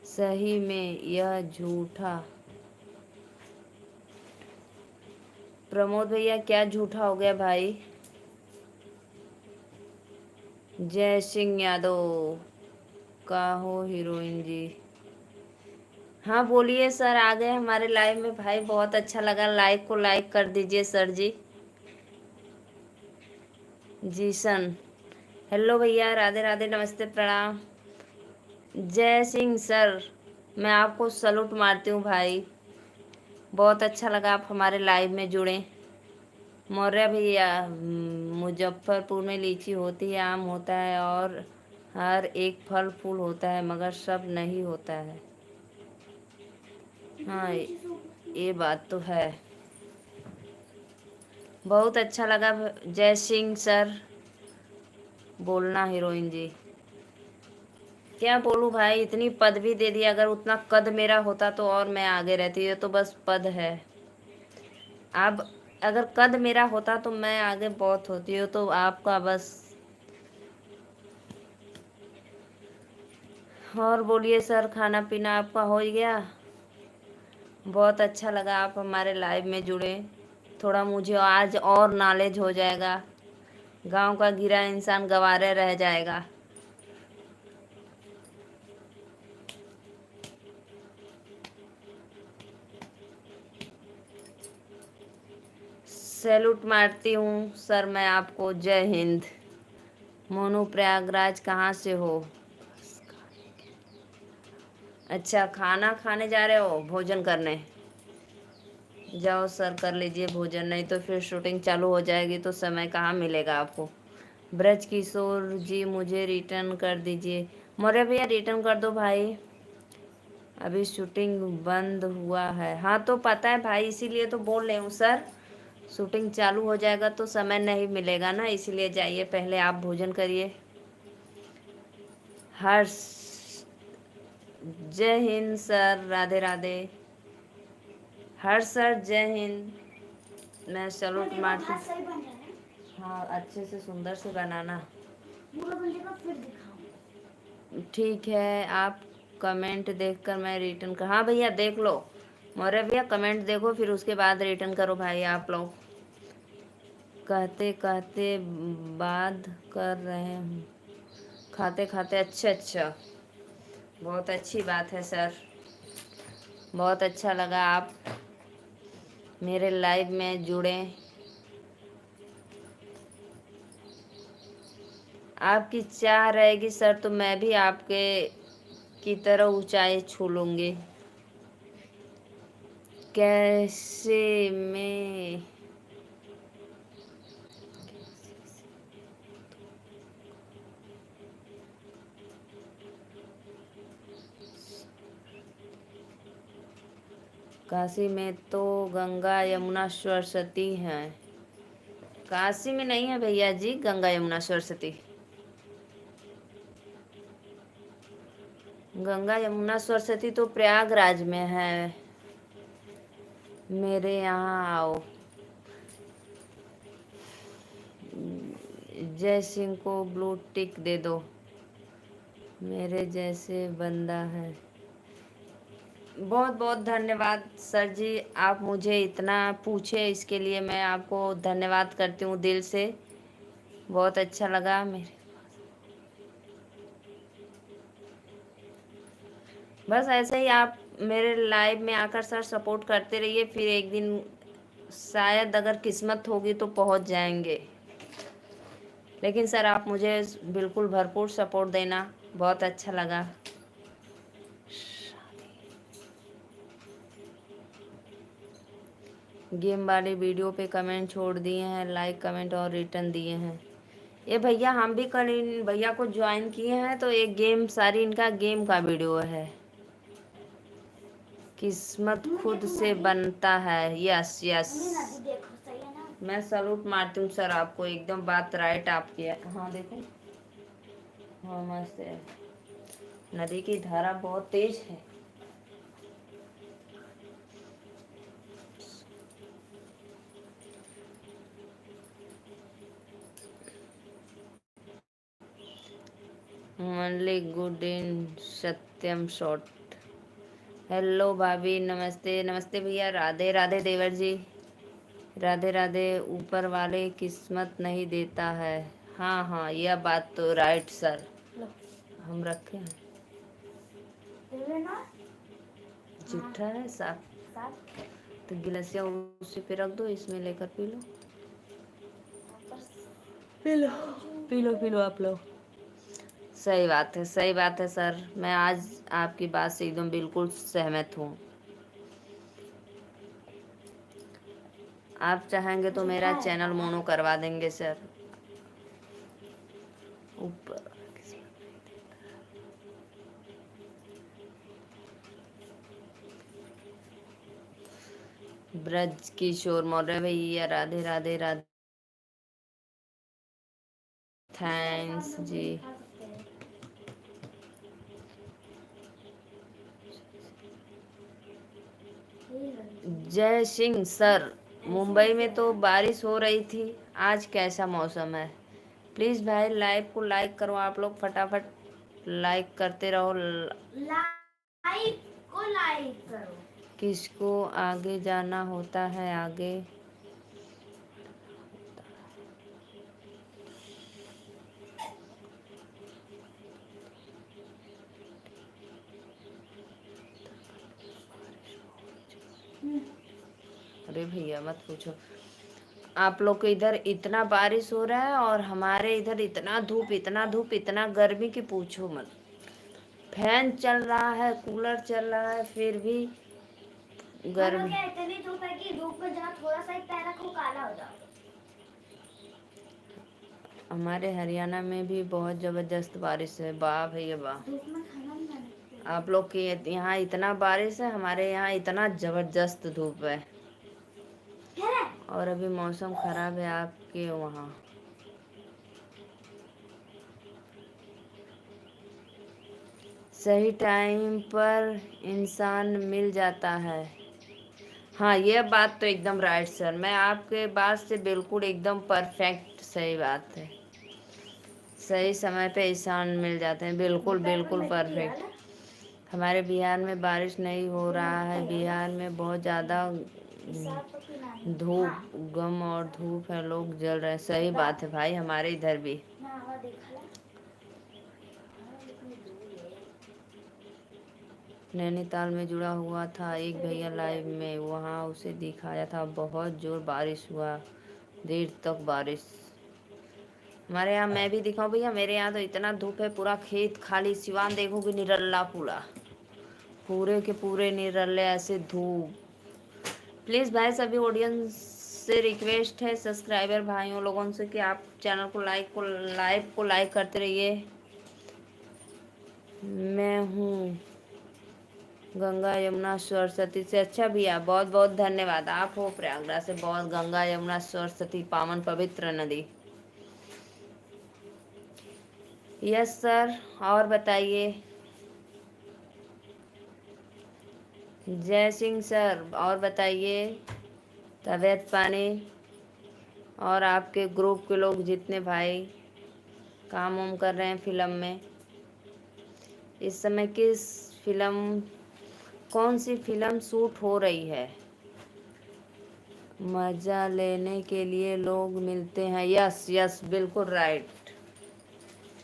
सही में यह झूठा। प्रमोद भैया क्या झूठा हो गया भाई? जय सिंह यादव का हो हीरोइन जी। हाँ बोलिए सर, आ गए हमारे लाइव में भाई, बहुत अच्छा लगा। लाइव को लाइक कर दीजिए सर जी। जी सन, हेलो भैया, राधे राधे, नमस्ते, प्रणाम। जय सिंह सर, मैं आपको सलूट मारती हूँ भाई, बहुत अच्छा लगा आप हमारे लाइव में जुड़े। मौर्य भैया, मुजफ्फरपुर में लीची होती है, आम होता है और हर एक फल फूल होता है, मगर सब नहीं होता है। हाँ ये बात तो है। बहुत अच्छा लगा जय सिंह सर बोलना हीरोइन जी। क्या बोलूँ भाई, इतनी पदवी दे दिया। अगर उतना कद मेरा होता तो और मैं आगे रहती। ये तो बस पद है। अब अगर कद मेरा होता तो मैं आगे बहुत होती हूँ, तो आपका बस। और बोलिए सर, खाना पीना आपका हो ही गया? बहुत अच्छा लगा आप हमारे लाइव में जुड़े। थोड़ा मुझे आज और नॉलेज हो जाएगा। गांव का गिरा इंसान गंवारे रह जाएगा। सैल्यूट मारती हूँ सर मैं आपको। जय हिंद। मोनू प्रयागराज कहाँ से हो? अच्छा खाना खाने जा रहे हो, भोजन करने? जाओ सर कर लीजिए भोजन, नहीं तो फिर शूटिंग चालू हो जाएगी तो समय कहाँ मिलेगा आपको। ब्रज किशोर जी मुझे रिटर्न कर दीजिए। मौर्य भैया रिटर्न कर दो भाई। अभी शूटिंग बंद हुआ है। हाँ तो पता है भाई, इसीलिए तो बोल रही हूँ सर, शूटिंग चालू हो जाएगा तो समय नहीं मिलेगा ना, इसीलिए जाइए, पहले आप भोजन करिए। हर्ष, जय हिंद सर, राधे राधे। हर्ष सर जय हिंद। मैं सैल्यूट मारती हूँ। हाँ अच्छे से सुंदर से बनाना। ठीक है, आप कमेंट देखकर मैं रिटर्न कर, हाँ भैया देख लो, मौर्य भैया कमेंट देखो फिर उसके बाद रिटर्न करो भाई आप लोग। कहते कहते बात कर रहे हूँ, खाते खाते, अच्छा अच्छा, बहुत अच्छी बात है सर, बहुत अच्छा लगा आप मेरे लाइव में जुड़े। आपकी चाह रहेगी सर तो मैं भी आपके की तरह ऊंचाई छू लूँगी। कैसे मैं काशी में तो गंगा यमुना सरस्वती हैं। काशी में नहीं है भैया जी गंगा यमुना सरस्वती, गंगा यमुना सरस्वती तो प्रयागराज में है। मेरे यहाँ आओ। जय सिंह को ब्लू टिक दे दो, मेरे जैसे बंदा है। बहुत बहुत धन्यवाद सर जी, आप मुझे इतना पूछे इसके लिए मैं आपको धन्यवाद करती हूँ दिल से, बहुत अच्छा लगा मेरे। बस ऐसे ही आप मेरे लाइव में आकर सर सपोर्ट करते रहिए, फिर एक दिन शायद अगर किस्मत होगी तो पहुँच जाएंगे। लेकिन सर आप मुझे बिल्कुल भरपूर सपोर्ट देना, बहुत अच्छा लगा। गेम वाले वीडियो पे कमेंट छोड़ दिए हैं, लाइक कमेंट और रिटर्न दिए हैं। ये भैया हम भी कल इन भैया को ज्वाइन किए हैं तो एक गेम, सारी इनका गेम का वीडियो है। किस्मत खुद से बनता है, यस यस, मैं सैल्यूट मारती हूँ सर आपको, एकदम बात राइट आपकी है। हाँ देखो, हाँ मस्त है, नदी की धारा बहुत तेज है। Only good in Satyam shot. Hello भाभी, नमस्ते नमस्ते भैया, राधे राधे देवर जी, राधे राधे। ऊपर वाले किस्मत नहीं देता है, हाँ हाँ यह बात तो राइट सर। हम रखे हैं, जूठा है साफ, तो गिलसिया उसी पे रख दो, इसमें लेकर P low, P low P low P low आप लोग। सही बात है, सही बात है सर, मैं आज आपकी बात से एकदम बिल्कुल सहमत हूँ। आप चाहेंगे तो मेरा चैनल मोनो करवा देंगे सर। ऊपर ब्रज किशोर मौर्य भैया, राधे राधे राधे, थैंक्स जी। जय सिंह सर, मुंबई में तो बारिश हो रही थी, आज कैसा मौसम है? प्लीज़ भाई लाइव को लाइक करो, आप लोग फटाफट लाइक करते रहो, लाइक को लाइक करो। किसको आगे जाना होता है आगे, अरे भैया मत पूछो, आप लोग के इधर इतना बारिश हो रहा है और हमारे इधर इतना धूप, इतना धूप, इतना गर्मी की पूछो मत। फैन चल रहा है, कूलर चल रहा है, फिर भी गर्मी। इतनी धूप है कि धूप में जहाँ थोड़ा सा ही पैर रखो काला हो जाओ। हमारे हरियाणा में भी बहुत जबरदस्त बारिश है, वाह भैया वाह। आप लोग के यहाँ इतना बारिश है, हमारे यहाँ इतना जबरदस्त धूप है। और अभी मौसम खराब है आपके वहाँ। सही टाइम पर इंसान मिल जाता है। हाँ, ये बात तो एकदम राइट सर, मैं आपके बात से बिल्कुल एकदम परफेक्ट सही बात है। सही समय पे इंसान मिल जाते हैं, बिल्कुल बिल्कुल परफेक्ट। हमारे बिहार में बारिश नहीं हो रहा है, बिहार में बहुत ज़्यादा धूप, गम और धूप है, लोग जल रहे हैं। सही बात है भाई, हमारे इधर भी। नैनीताल में जुड़ा हुआ था एक भैया लाइव में, वहाँ उसे दिखाया था, बहुत जोर बारिश हुआ, देर तक बारिश। हमारे यहाँ मैं भी दिखाऊं भैया, मेरे यहाँ तो इतना धूप है, पूरा खेत खाली, सिवान देखोगे निरल्ला पूरा, पूरे के पूरे निरल्ले ऐसे धूप। प्लीज़ भाई सभी ऑडियंस से रिक्वेस्ट है, सब्सक्राइबर भाइयों लोगों से, कि आप चैनल को लाइव को लाइक करते रहिए। मैं हूँ गंगा यमुना सरस्वती से। अच्छा भैया, बहुत बहुत धन्यवाद। आप हो प्रयागराज से, बहुत गंगा यमुना सरस्वती पावन पवित्र नदी। यस सर, और बताइए। जय सिंह सर, और बताइए तबीयत पानी, और आपके ग्रुप के लोग जितने भाई काम वाम कर रहे हैं फिल्म में, इस समय किस फिल्म, कौन सी फिल्म शूट हो रही है? मज़ा लेने के लिए लोग मिलते हैं। यस यस, बिल्कुल राइट,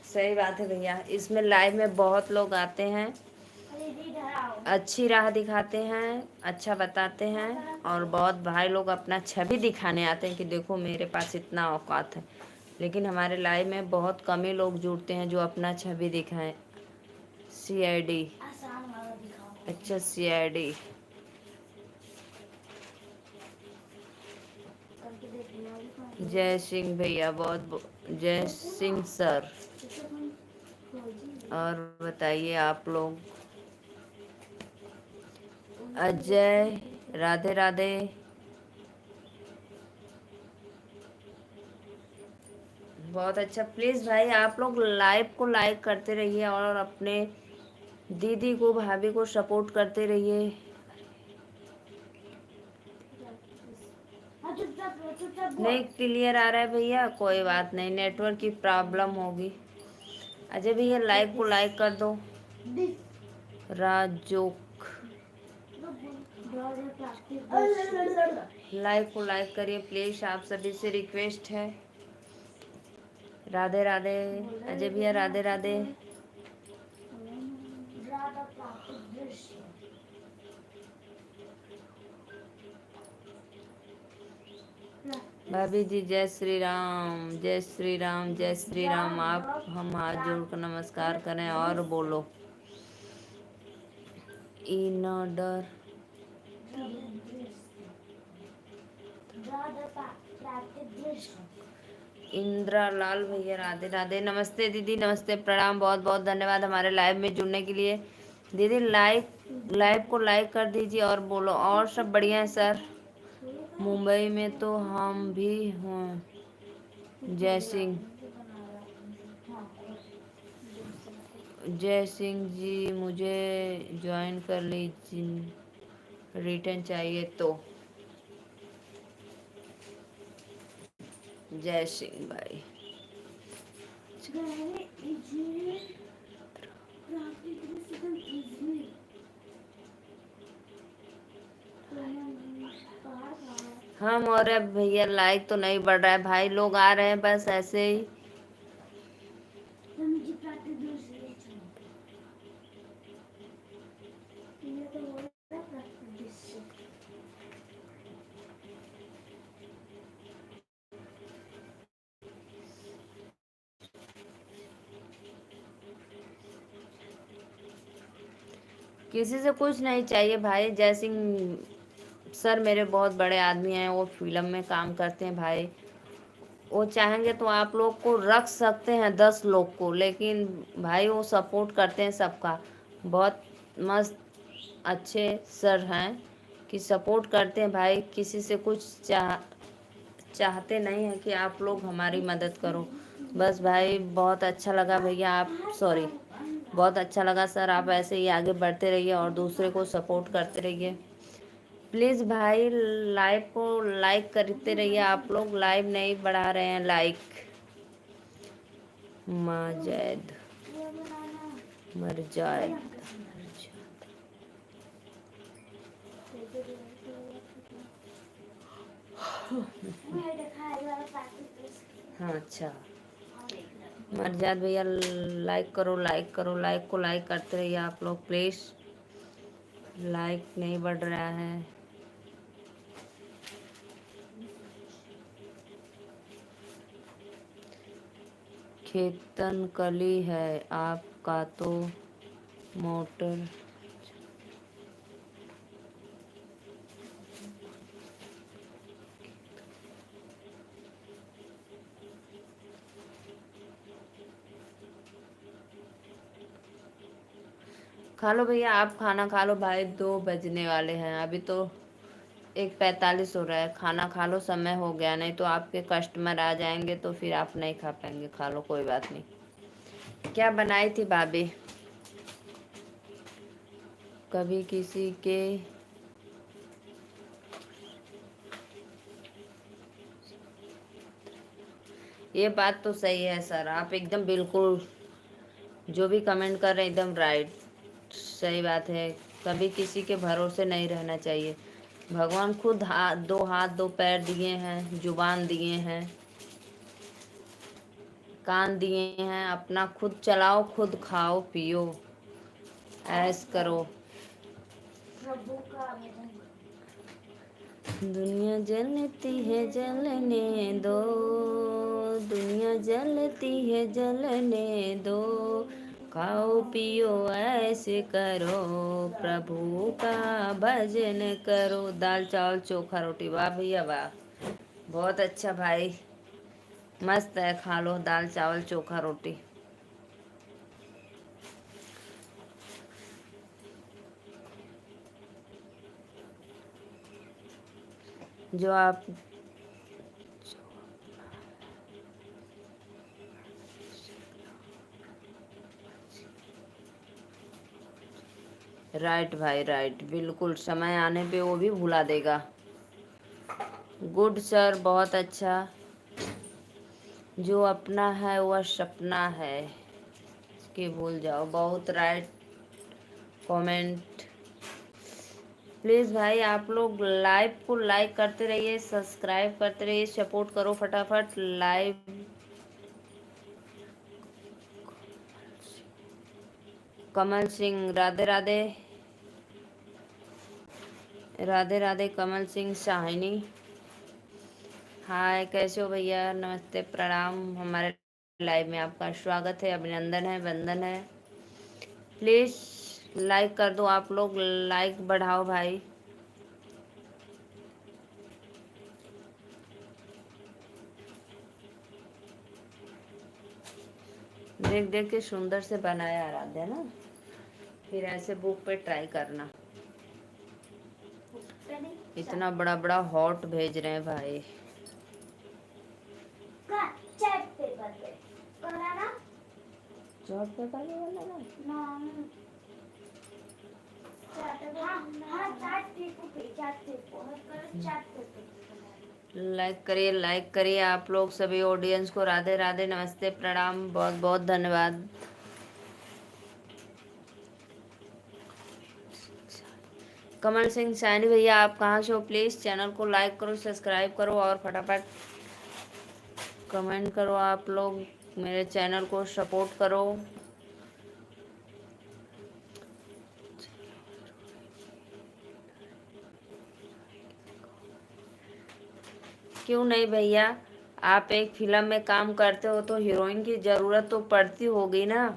सही बात है भैया। इसमें लाइव में बहुत लोग आते हैं, अच्छी राह दिखाते हैं, अच्छा बताते हैं, और बहुत भाई लोग अपना छवि दिखाने आते हैं कि देखो मेरे पास इतना औकात है। लेकिन हमारे लाइव में बहुत कम ही लोग जुड़ते हैं जो अपना छवि दिखाएं। CID, अच्छा CID। जय सिंह भैया, जय सिंह सर। और बताइए आप लोग। अजय, राधे राधे। बहुत अच्छा, प्लीज़ भाई आप लोग लाइव को लाइक करते रहिए, और अपने दीदी को, भाभी को सपोर्ट करते रहिए। नहीं क्लियर आ रहा है भैया, कोई बात नहीं, नेटवर्क की प्रॉब्लम होगी। अजय भैया लाइव को लाइक कर दो। राजोक, लाइव को लाइक करिए प्लीज, आप सभी से रिक्वेस्ट है। राधे राधे। अजय भैया राधे राधे। भाभी जी जय श्री राम, जय श्री राम, जय श्री राम। आप हम हाथ जोड़कर नमस्कार करें और बोलो, इन डर। इंद्रा लाल भैया राधे राधे। नमस्ते दीदी, नमस्ते, प्रणाम, बहुत बहुत धन्यवाद हमारे लाइव में जुड़ने के लिए। दीदी लाइव को लाइक कर दीजिए और बोलो, और सब बढ़िया है सर। मुंबई में तो हम भी हैं। जय सिंह, जय सिंह जी, मुझे ज्वाइन कर लीजिए, रिटर्न चाहिए तो। जय सिंह भाई। हम, और अब भैया लाइक तो नहीं बढ़ रहा है, भाई लोग आ रहे हैं बस ऐसे ही। किसी से कुछ नहीं चाहिए भाई। जय सिंह सर मेरे बहुत बड़े आदमी हैं, वो फिल्म में काम करते हैं भाई, वो चाहेंगे तो आप लोग को रख सकते हैं 10 लोग को, लेकिन भाई वो सपोर्ट करते हैं सबका, बहुत मस्त अच्छे सर हैं कि सपोर्ट करते हैं भाई, किसी से कुछ चाहते नहीं हैं कि आप लोग हमारी मदद करो। बस भाई बहुत अच्छा लगा भैया, आप सॉरी बहुत अच्छा लगा सर, आप ऐसे ही आगे बढ़ते रहिए और दूसरे को सपोर्ट करते रहिए। प्लीज़ भाई लाइव को लाइक करते रहिए, आप लोग लाइव नहीं बढ़ा रहे हैं लाइक। मर्जाद मर्जाद हाँ अच्छा मर्जाद भैया लाइक करो लाइक करो, लाइक को लाइक करते रहिए आप लोग प्लीज़, लाइक नहीं बढ़ रहा है। खेतन कली है आपका तो मोटर खा लो भैया, आप खाना खा लो भाई, 2 बजने वाले हैं अभी तो, 1:45 हो रहा है। खाना खा लो, समय हो गया, नहीं तो आपके कस्टमर आ जाएंगे तो फिर आप नहीं खा पाएंगे। खा लो कोई बात नहीं। क्या बनाई थी भाभी? कभी किसी के ये बात तो सही है सर, आप एकदम बिल्कुल जो भी कमेंट कर रहे हैं एकदम राइट, सही बात है। कभी किसी के भरोसे नहीं रहना चाहिए। भगवान खुद दो हाथ दो पैर दिए हैं, जुबान दिए हैं, कान दिए हैं, अपना खुद चलाओ, खुद खाओ पियो, ऐश करो। दुनिया जलती है जलने दो, दुनिया जलती है जलने दो, खाओ पियो ऐसे करो, प्रभु का भजन करो। दाल चावल चोखा रोटी, वाह भैया वाह, बहुत अच्छा भाई, मस्त है, खा लो दाल चावल चोखा रोटी। जो आप राइट भाई राइट, बिल्कुल समय आने पे वो भी भुला देगा। गुड सर, बहुत अच्छा। जो अपना है वह सपना है कि भूल जाओ, बहुत राइट कमेंट। प्लीज़ भाई आप लोग लाइव को लाइक करते रहिए, सब्सक्राइब करते रहिए, सपोर्ट करो फटाफट लाइव। कमल सिंह राधे राधे, राधे राधे कमल सिंह शाहिनी। हाय कैसे हो भैया, नमस्ते प्रणाम, हमारे लाइव में आपका स्वागत है, अभिनंदन है, वंदन है। प्लीज़ लाइक कर दो आप लोग, लाइक बढ़ाओ भाई। देख देख के सुंदर से बनाया आराध्या ना, फिर ऐसे बुक पे ट्राई करना। इतना बड़ा बड़ा हॉट भेज रहे हैं भाई। चार्ट पेपर पे बनाना, चार्ट पेपर पे बनाना ना, लाइक करिए आप लोग सभी ऑडियंस को। राधे राधे, नमस्ते प्रणाम, बहुत बहुत धन्यवाद। कमल सिंह सैनी भैया आप कहाँ से हो? प्लीज़ चैनल को लाइक करो, सब्सक्राइब करो और फटाफट कमेंट करो। आप लोग मेरे चैनल को सपोर्ट करो। क्यों नहीं भैया, आप एक फिल्म में काम करते हो तो हीरोइन की ज़रूरत तो पड़ती होगी ना।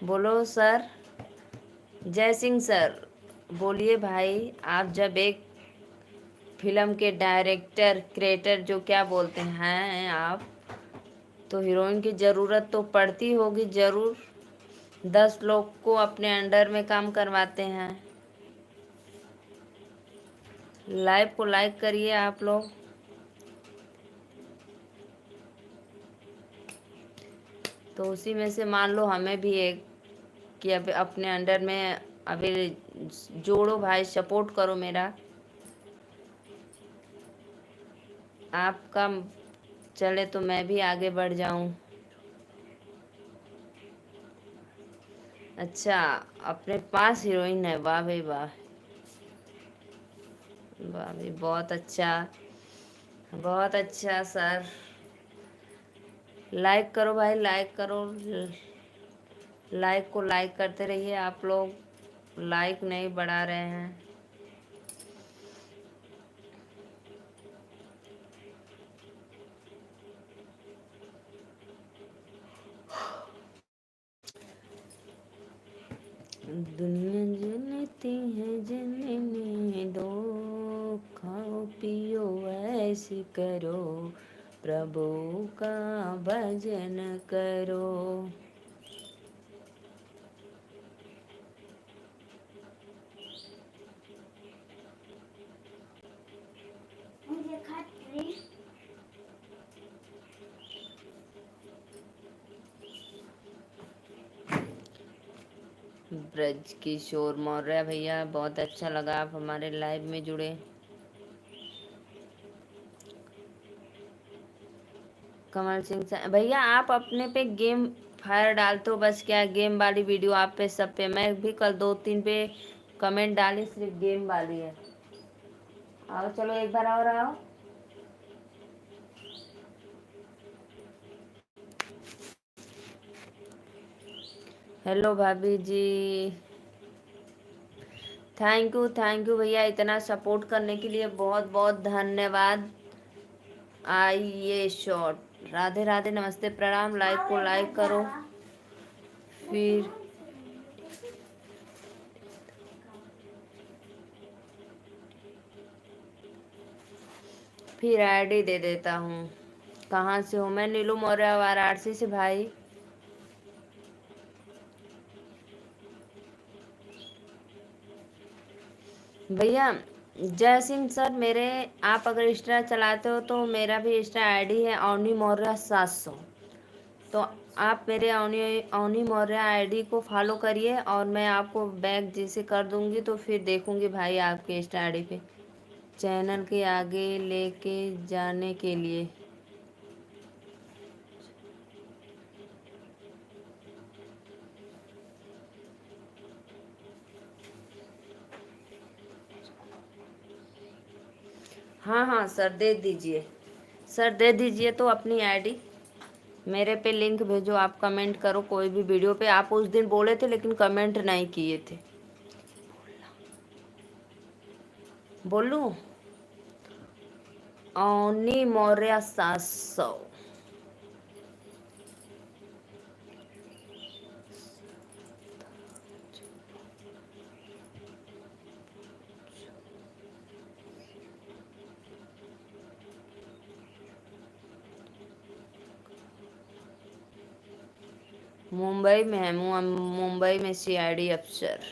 बोलो सर, जय सिंह सर, बोलिए भाई। आप जब एक फिल्म के डायरेक्टर क्रिएटर जो क्या बोलते हैं आप, तो हीरोइन की ज़रूरत तो पड़ती होगी ज़रूर। 10 लोग को अपने अंडर में काम करवाते हैं। लाइव को लाइक करिए आप लोग। तो उसी में से मान लो हमें भी एक कि अब अपने अंडर में अभी जोड़ो भाई, सपोर्ट करो मेरा। आपका चले तो मैं भी आगे बढ़ जाऊं। अच्छा, अपने पास हीरोइन है, वाह भाई वाह, वाह भाई, बहुत अच्छा, बहुत अच्छा सर। लाइक करो भाई, लाइक करो, लाइक को लाइक करते रहिए आप लोग, लाइक नहीं बढ़ा रहे हैं। दुनिया जनती है जनने दो, खाओ पियो ऐसी करो, प्रभु का भजन करो। ब्रज किशोर मौर्य भैया, बहुत अच्छा लगा आप हमारे लाइव में जुड़े। कमल सिंह भैया, आप अपने पे गेम फायर डालते हो बस, क्या गेम वाली वीडियो आप पे सब पे, मैं भी कल 2-3 पे कमेंट डाली, सिर्फ गेम वाली है। आओ चलो एक बार और आओ। हेलो भाभी जी, थैंक यू भैया, इतना सपोर्ट करने के लिए बहुत बहुत धन्यवाद। आइए शॉर्ट, राधे राधे, नमस्ते, प्रणाम। लाइक को लाइक करो, फिर आईडी दे देता हूँ। कहाँ से हो? मैं नीलू मौर्य, वाराणसी से भाई। भैया जय सिंह सर, मेरे आप अगर इंस्टा चलाते हो तो मेरा भी इंस्टा आईडी है अवनी मौर्य 700। तो आप मेरे अवनी मौर्य आईडी को फॉलो करिए और मैं आपको बैक जैसे कर दूंगी तो फिर देखूंगी भाई आपके इंस्टा आईडी पे, चैनल के आगे लेके जाने के लिए। हाँ हाँ सर, दे दीजिए सर, दे दीजिए तो अपनी आईडी मेरे पे लिंक भेजो। आप कमेंट करो कोई भी वीडियो पे, आप उस दिन बोले थे लेकिन कमेंट नहीं किए थे। बोलू अवनी मौर्य 700। मुंबई में है, मुंबई में सीआईडी अफसर।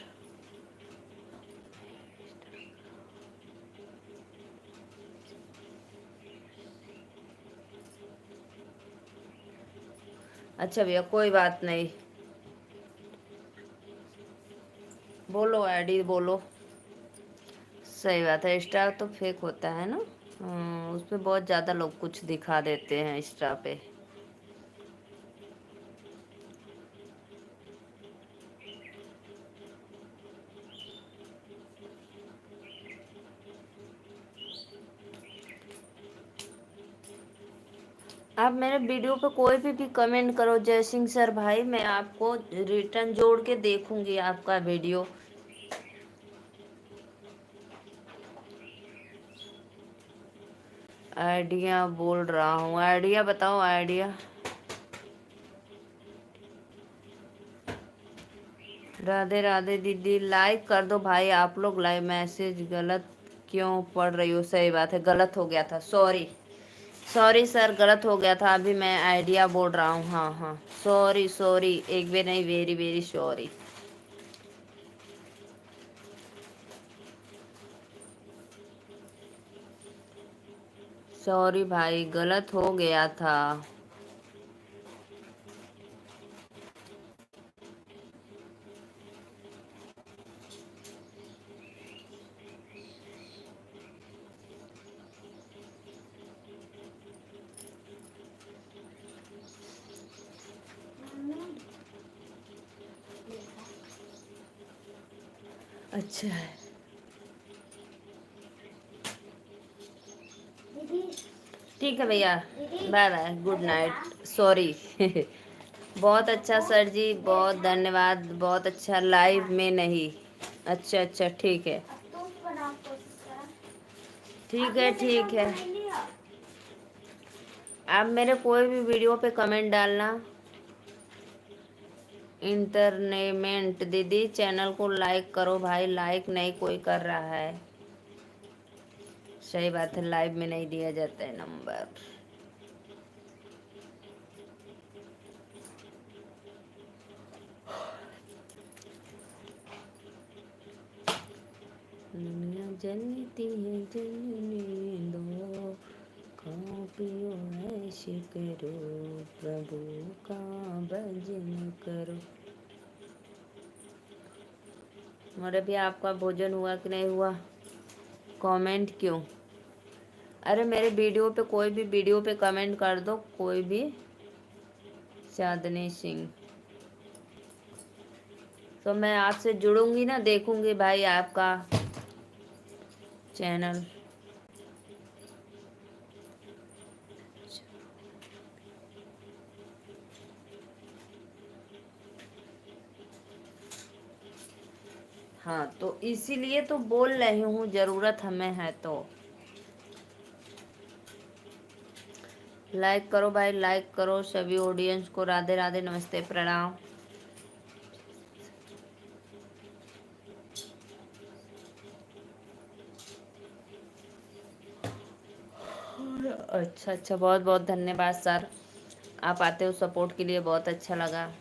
अच्छा भैया कोई बात नहीं, बोलो आईडी बोलो। सही बात है, इंस्टा तो फेक होता है ना, उस पे बहुत ज़्यादा लोग कुछ दिखा देते हैं इंस्टा पे। आप मेरे वीडियो पे कोई भी कमेंट करो जय सिंह सर भाई, मैं आपको रिटर्न जोड़ के देखूंगी आपका वीडियो। आइडिया बोल रहा हूँ, आइडिया बताओ आइडिया। राधे राधे दीदी, लाइक कर दो भाई आप लोग। लाइव मैसेज गलत क्यों पढ़ रही हो? सही बात है, गलत हो गया था, सॉरी। सॉरी सर, गलत हो गया था, अभी मैं आइडिया बोल रहा हूँ। हाँ हाँ, सॉरी सॉरी, एक भी नहीं, वेरी वेरी सॉरी। सॉरी भाई, गलत हो गया था। अच्छा है, ठीक है भैया, bye bye, good night, sorry. बहुत अच्छा सर जी, बहुत धन्यवाद, बहुत अच्छा। लाइव में नहीं, अच्छा अच्छा, ठीक है, ठीक है, ठीक है। आप मेरे कोई भी वीडियो पे कमेंट डालना। इंटरनेमेंट दीदी, चैनल को लाइक करो भाई, लाइक नहीं कोई कर रहा है। सही बात है, लाइव में नहीं दिया जाता है नंबर। दुनिया जलती है जलने दो, खाओ पियो ऐश करो, प्रभु का भजन करो। मेरे भी आपका भोजन हुआ कि नहीं हुआ? कमेंट क्यों? अरे मेरे वीडियो पे, कोई भी वीडियो पे कमेंट कर दो, कोई भी। चांदनी सिंह, तो मैं आपसे जुड़ूंगी ना, देखूंगी भाई आपका चैनल। हाँ, तो इसीलिए तो बोल रही हूँ, जरूरत हमें है तो। लाइक करो भाई, लाइक करो सभी ऑडियंस को। राधे राधे, नमस्ते, प्रणाम। अच्छा अच्छा, बहुत बहुत धन्यवाद सर, आप आते हो सपोर्ट के लिए, बहुत अच्छा लगा।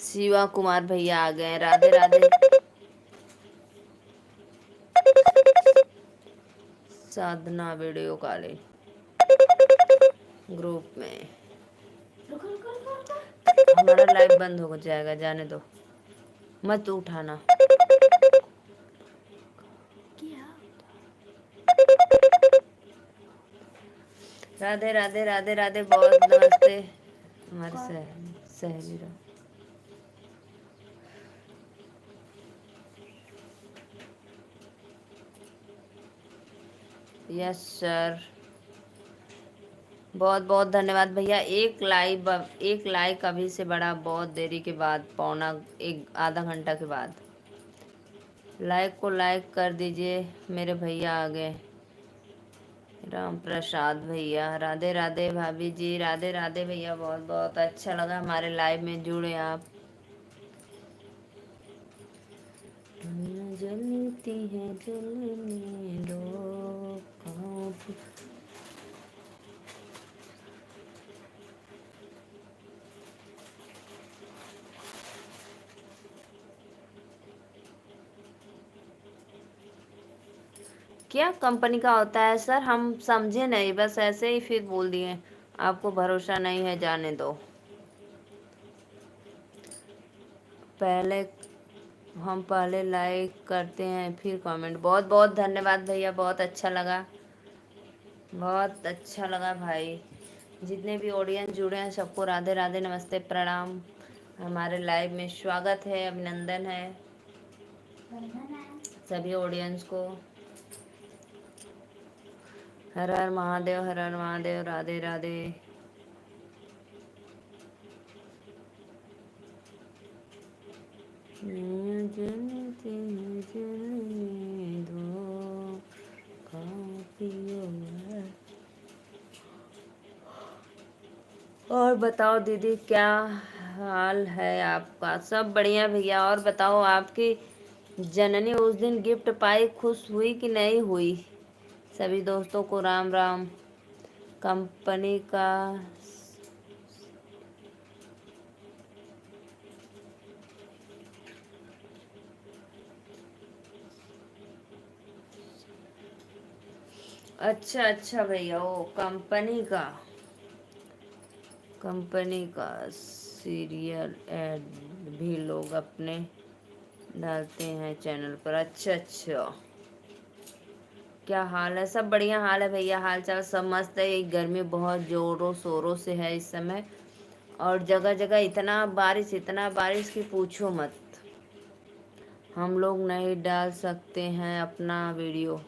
शिवा कुमार भैया आ गए, राधे राधे। साधना वीडियो कॉलिंग ग्रुप में। हमारा लाइव बंद हो जाएगा, जाने दो, मत उठाना। राधे राधे, राधे राधे, बहुत नमस्ते हमारे सहेली। यस सर, बहुत बहुत धन्यवाद भैया। एक लाइक अभी से बड़ा, बहुत देरी के बाद, पौना एक आधा घंटा के बाद लाइक को लाइक कर दीजिए। मेरे भैया आ गए, राम प्रसाद भैया, राधे राधे भाभी जी, राधे राधे भैया, बहुत बहुत अच्छा लगा हमारे लाइव में जुड़े आप। दुनिया जलती है जलने दो, क्या कंपनी का होता है सर? हम समझे नहीं, बस ऐसे ही फिर बोल दिए। आपको भरोसा नहीं है, जाने दो। पहले हम पहले लाइक करते हैं फिर कमेंट। बहुत बहुत धन्यवाद भैया, बहुत अच्छा लगा, बहुत अच्छा लगा भाई। जितने भी ऑडियंस जुड़े हैं सबको राधे राधे, नमस्ते, प्रणाम। हमारे लाइव में स्वागत है, अभिनंदन है सभी ऑडियंस को। हर हर महादेव, हर हर महादेव, राधे राधे। और बताओ दीदी, क्या हाल है आपका? सब बढ़िया भैया। और बताओ, आपकी जननी उस दिन गिफ्ट पाई, खुश हुई कि नहीं हुई? सभी दोस्तों को राम राम। कंपनी का अच्छा अच्छा भैया, ओ कंपनी का सीरियल ऐड भी लोग अपने डालते हैं चैनल पर। अच्छा अच्छा, क्या हाल है? सब बढ़िया हाल है भैया, हाल चाल सब मस्त है। ये गर्मी बहुत जोरों शोरों से है इस समय, और जगह जगह इतना बारिश की पूछो मत। हम लोग नहीं डाल सकते हैं अपना वीडियो।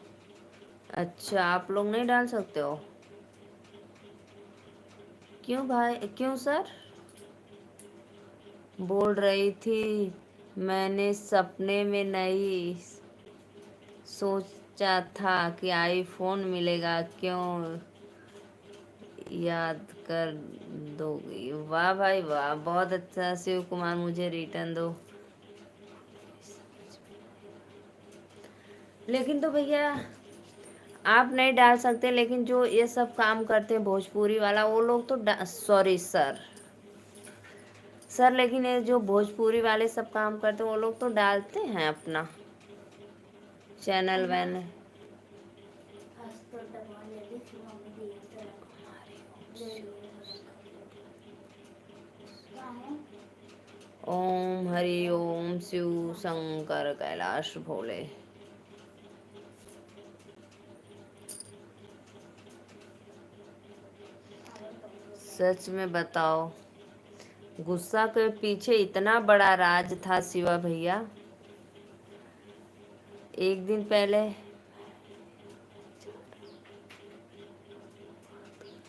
अच्छा, आप लोग नहीं डाल सकते हो? क्यों भाई, क्यों सर? बोल रही थी मैंने सपने में नहीं सोचा था कि आईफोन मिलेगा, क्यों याद कर दोगी? वाह भाई वाह, बहुत अच्छा शिव कुमार, मुझे रिटर्न दो। लेकिन तो भैया आप नहीं डाल सकते, लेकिन जो ये सब काम करते हैं भोजपुरी वाला वो लोग तो सॉरी सर, लेकिन ये जो भोजपुरी वाले सब काम करते हैं वो लोग तो डालते हैं अपना चैनल वैन। ओम हरि ओम शिव शंकर कैलाश भोले। सच में बताओ, गुस्सा के पीछे इतना बड़ा राज था शिवा भैया? एक दिन पहले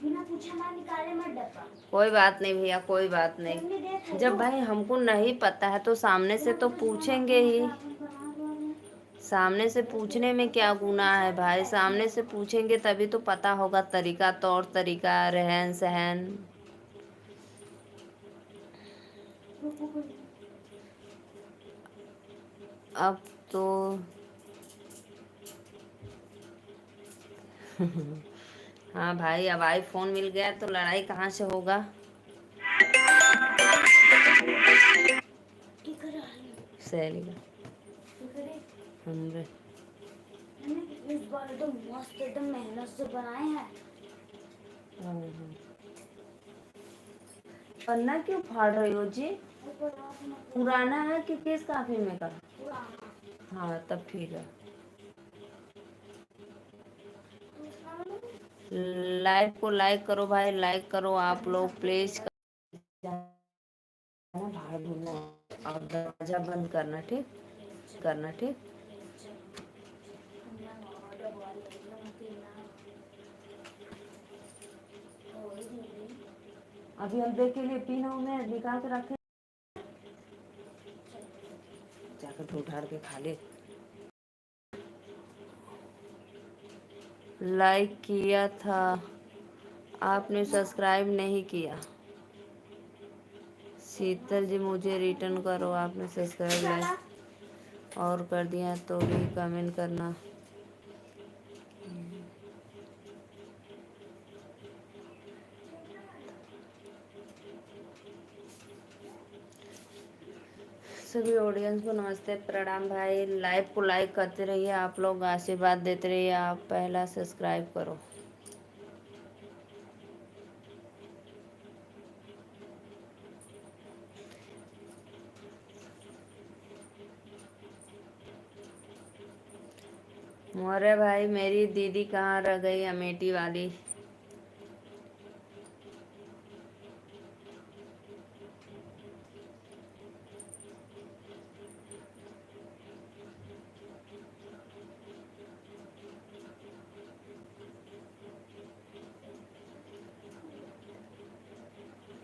बिना पूछे ना निकाले मत डब्बा। कोई बात नहीं भैया, कोई बात नहीं। जब भाई हमको नहीं पता है तो सामने से तो पूछेंगे ही। सामने से पूछने में क्या गुनाह है भाई? सामने से पूछेंगे तभी तो पता होगा तरीका, तौर तरीका, रहन सहन। अब तो हाँ भाई, अब आईफोन मिल गया तो लड़ाई कहाँ से होगा? सहेली का हमरे इस बार तो मस्त एकदम मेहनत से बनाए हैं। पन्ना क्यों फाड़ रही हो जी? पुराना है कि किस काफी में का? हाँ तब ठीक है। लाइव को लाइक करो भाई, लाइक करो आप लोग प्लीज। बाहर ढूंढना और दरवाजा बंद करना, ठीक। अभी हल्दे के लिए पीना में निकाल के रखे, जाकर उठाड़ के खा ले। लाइक किया था आपने, सब्सक्राइब नहीं किया। शीतल जी मुझे रिटर्न करो, आपने सब्सक्राइब लाइक और कर दिया तो भी कमेंट करना। सभी ऑडियंस को नमस्ते प्रणाम भाई। लाइव को लाइक करते रहिए, आप लोग आशीर्वाद देते रहिए। आप पहला सब्सक्राइब करो। मोरे भाई, मेरी दीदी कहाँ रह गई, अमेठी वाली?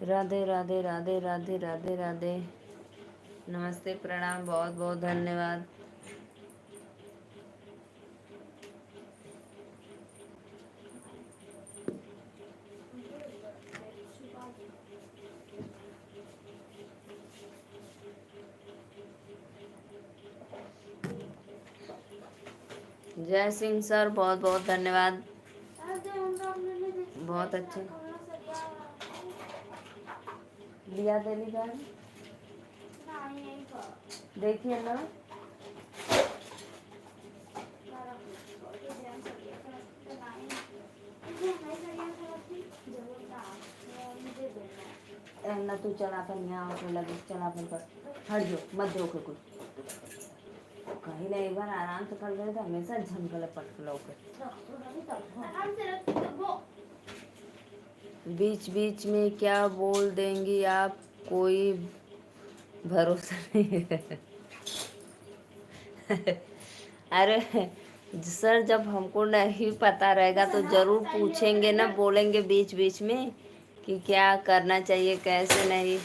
राधे राधे राधे राधे राधे राधे। नमस्ते प्रणाम, बहुत बहुत धन्यवाद। जय सिंह सर, बहुत बहुत धन्यवाद, बहुत अच्छे। दिया देली बहन देखिए ना, ना तू चला कर यहाँ आके लगे चला कर हट जो मत रोके कुछ कहीं ना, एक बार आराम से कर रहे थे हमेशा झमकले पटकलों के बीच बीच में क्या बोल देंगी आप, कोई भरोसा नहीं है। अरे सर, जब हमको नहीं पता रहेगा तो जरूर पूछेंगे ना, बोलेंगे बीच बीच में कि क्या करना चाहिए कैसे नहीं।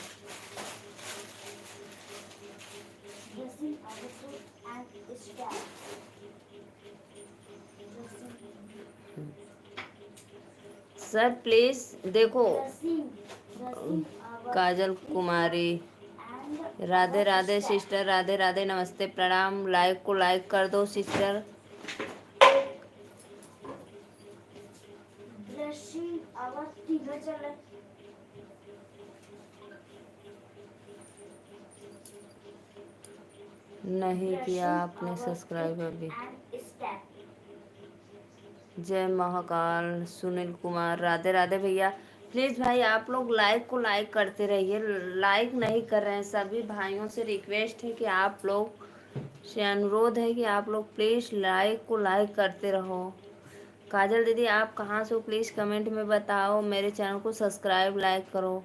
सर प्लीज देखो, काजल कुमारी, राधे राधे सिस्टर, राधे राधे, नमस्ते प्रणाम, लाइक को लाइक कर दो सिस्टर। नहीं किया आपने सब्सक्राइब अभी। जय महाकाल, सुनील कुमार, राधे राधे भैया। प्लीज़ भाई आप लोग लाइक को लाइक करते रहिए, लाइक नहीं कर रहे हैं। सभी भाइयों से रिक्वेस्ट है कि आप लोग से अनुरोध है कि आप लोग प्लीज़ लाइक को लाइक करते रहो। काजल दीदी आप कहाँ से हो प्लीज़ कमेंट में बताओ, मेरे चैनल को सब्सक्राइब लाइक करो।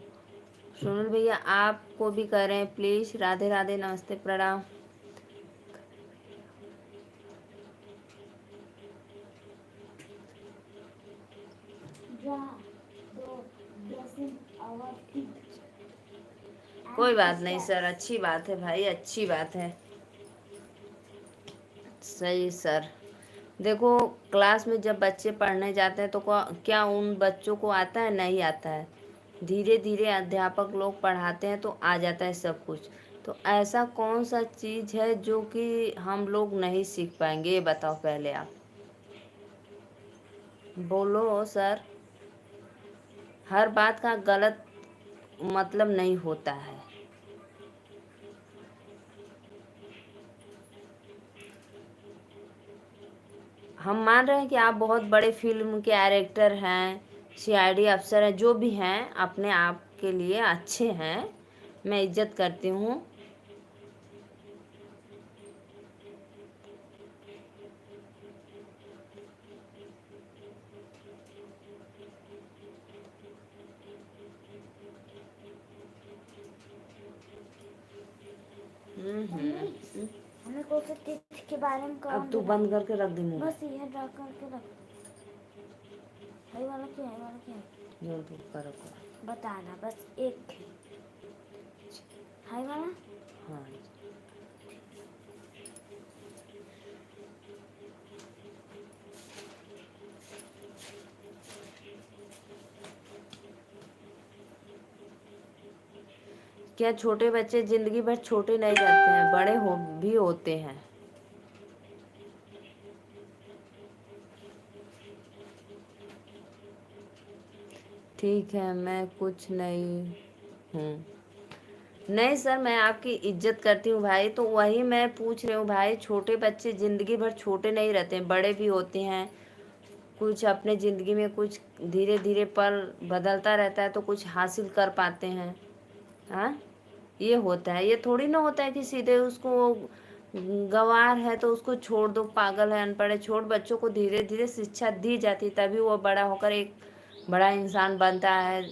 सुनील भैया आपको भी करें प्लीज़, राधे राधे, नमस्ते प्रणाम। कोई बात नहीं सर, अच्छी बात है भाई, अच्छी बात है। सही सर। देखो क्लास में जब बच्चे पढ़ने जाते हैं तो क्या उन बच्चों को आता है? नहीं आता है। धीरे धीरे अध्यापक लोग पढ़ाते हैं तो आ जाता है सब कुछ। तो ऐसा कौन सा चीज़ है जो कि हम लोग नहीं सीख पाएंगे, ये बताओ पहले आप बोलो सर। हर बात का गलत मतलब नहीं होता है। हम मान रहे हैं कि आप बहुत बड़े फिल्म के डायरेक्टर हैं, सीआईडी अफसर हैं, जो भी हैं अपने आप के लिए अच्छे हैं, मैं इज्जत करती हूँ। हमें कौन सा तीर्थ के बारे में अब तू बंद करके रख दे मुंह। बस ये ड्रा करके रख। हाई वाला क्या है, वाला क्या है जो तू करो बताना, बस एक है हाई वाला। हाँ क्या छोटे बच्चे जिंदगी भर छोटे नहीं रहते हैं, बड़े हो भी होते हैं। ठीक है, मैं कुछ नहीं हूँ। नहीं सर, मैं आपकी इज्जत करती हूँ भाई, तो वही मैं पूछ रही हूँ भाई, छोटे बच्चे ज़िंदगी भर छोटे नहीं रहते हैं, बड़े भी होते हैं। कुछ अपने ज़िंदगी में कुछ धीरे धीरे पल बदलता रहता है तो कुछ हासिल कर पाते हैं। हाँ, ये होता है। ये थोड़ी ना होता है कि सीधे उसको गंवार है तो उसको छोड़ दो, पागल है, अनपढ़ है। छोटे बच्चों को धीरे धीरे शिक्षा दी जाती तभी वो बड़ा होकर एक बड़ा इंसान बनता है,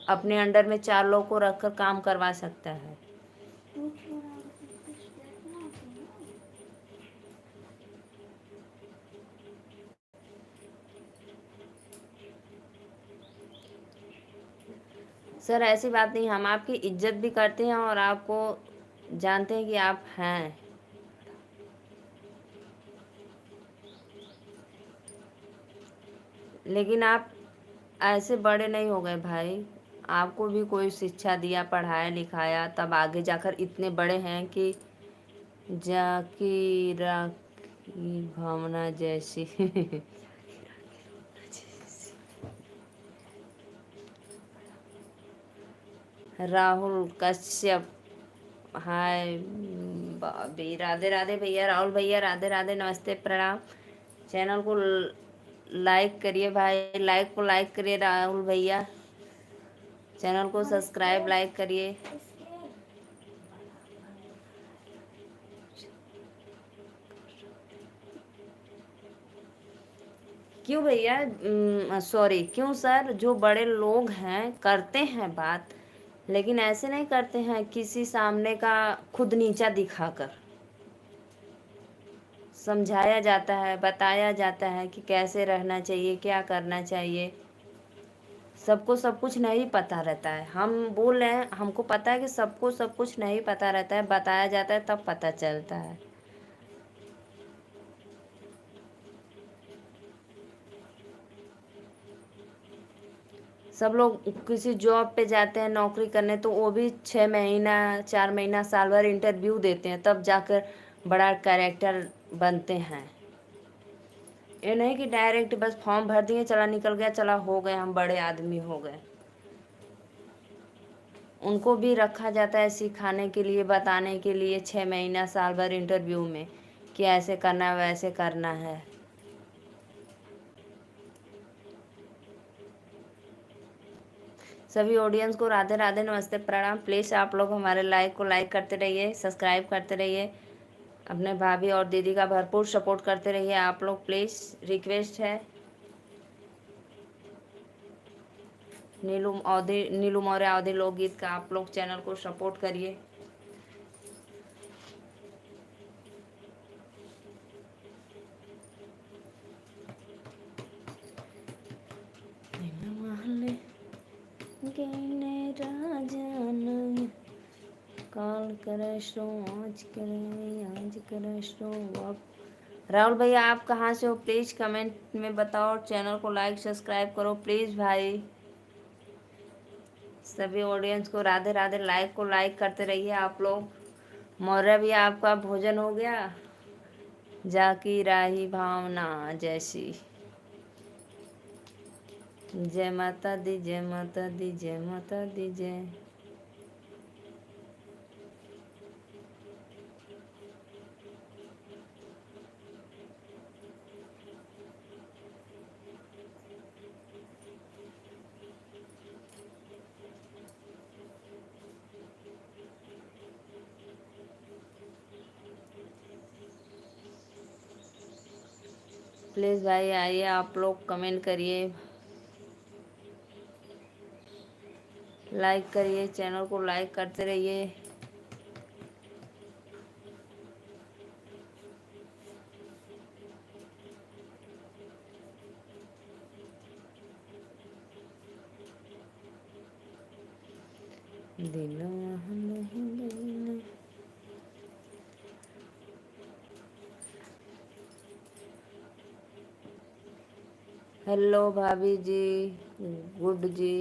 अपने अंडर में 4 लोगों को रखकर काम करवा सकता है। सर ऐसी बात नहीं, हम आपकी इज्जत भी करते हैं और आपको जानते हैं कि आप हैं। लेकिन आप ऐसे बड़े नहीं हो गए भाई, आपको भी कोई शिक्षा दिया, पढ़ाया लिखाया, तब आगे जाकर इतने बड़े हैं कि जाकिरा ये भावना जैसी। राहुल कश्यप, हाय भाभी, राधे राधे भैया। राहुल भैया राधे राधे, नमस्ते प्रणाम। चैनल को लाइक करिए भाई, लाइक को लाइक करिए राहुल भैया। चैनल को सब्सक्राइब लाइक करिए। क्यों भैया, सॉरी, क्यों सर, जो बड़े लोग हैं करते हैं बात, लेकिन ऐसे नहीं करते हैं किसी सामने का खुद नीचा दिखाकर। समझाया जाता है, बताया जाता है कि कैसे रहना चाहिए, क्या करना चाहिए। सबको सब कुछ नहीं पता रहता है। हम बोल रहे हैं, हमको पता है कि सबको सब कुछ नहीं पता रहता है, बताया जाता है तब पता चलता है। सब लोग किसी जॉब पे जाते हैं नौकरी करने, तो वो भी 6 महीना 4 महीना साल भर इंटरव्यू देते हैं, तब जाकर बड़ा कैरेक्टर बनते हैं। ये नहीं कि डायरेक्ट बस फॉर्म भर दिए, चला निकल गया, चला हो गए, हम बड़े आदमी हो गए। उनको भी रखा जाता है सिखाने के लिए, बताने के लिए, 6 महीना साल भर इंटरव्यू में कि ऐसे करना है वैसे करना है। सभी ऑडियंस को राधे राधे, नमस्ते प्रणाम। प्लीज़ आप लोग हमारे लाइक को लाइक करते रहिए, सब्सक्राइब करते रहिए, अपने भाभी और दीदी का भरपूर सपोर्ट करते रहिए आप लोग, प्लीज़ रिक्वेस्ट है। नीलू मौर्य अवधी लोकगीत का आप लोग चैनल को सपोर्ट करिए। कॉल करे शो, आज करे शो। राहुल भैया आप कहाँ से हो, प्लीज़ कमेंट में बताओ, और चैनल को लाइक सब्सक्राइब करो प्लीज़ भाई। सभी ऑडियंस को राधे राधे, लाइक को लाइक करते रहिए आप लोग। मौर्य भी आपका भोजन हो गया, जाकी राही भावना जैसी। जय माता दी, जय माता दी, जय माता दी, जय। प्लीज़ भाई आइए, आप लोग कमेंट करिए, लाइक करिए, चैनल को लाइक करते रहिए। दिल नहीं। हेलो भाभी जी, गुड जी।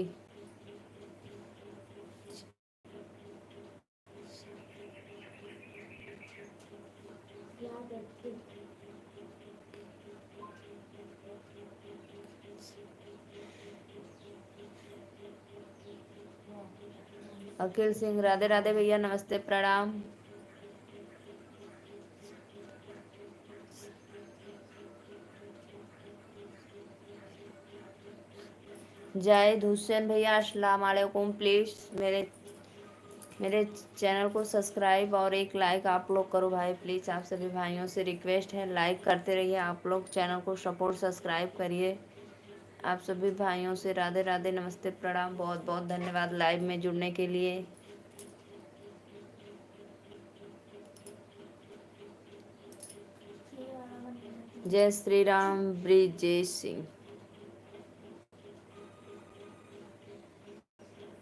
अखिल सिंह राधे राधे भैया, नमस्ते प्रणाम। जाहिद हुसैन भैया अस्सलाम वालेकुम। प्लीज़ मेरे चैनल को सब्सक्राइब और एक लाइक आप लोग करो भाई, प्लीज़ आप सभी भाइयों से रिक्वेस्ट है, लाइक करते रहिए आप लोग, चैनल को सपोर्ट सब्सक्राइब करिए। आप सभी भाइयों से राधे राधे, नमस्ते प्रणाम, बहुत बहुत धन्यवाद लाइव में जुड़ने के लिए। जय श्री राम ब्रिजेश सिंह,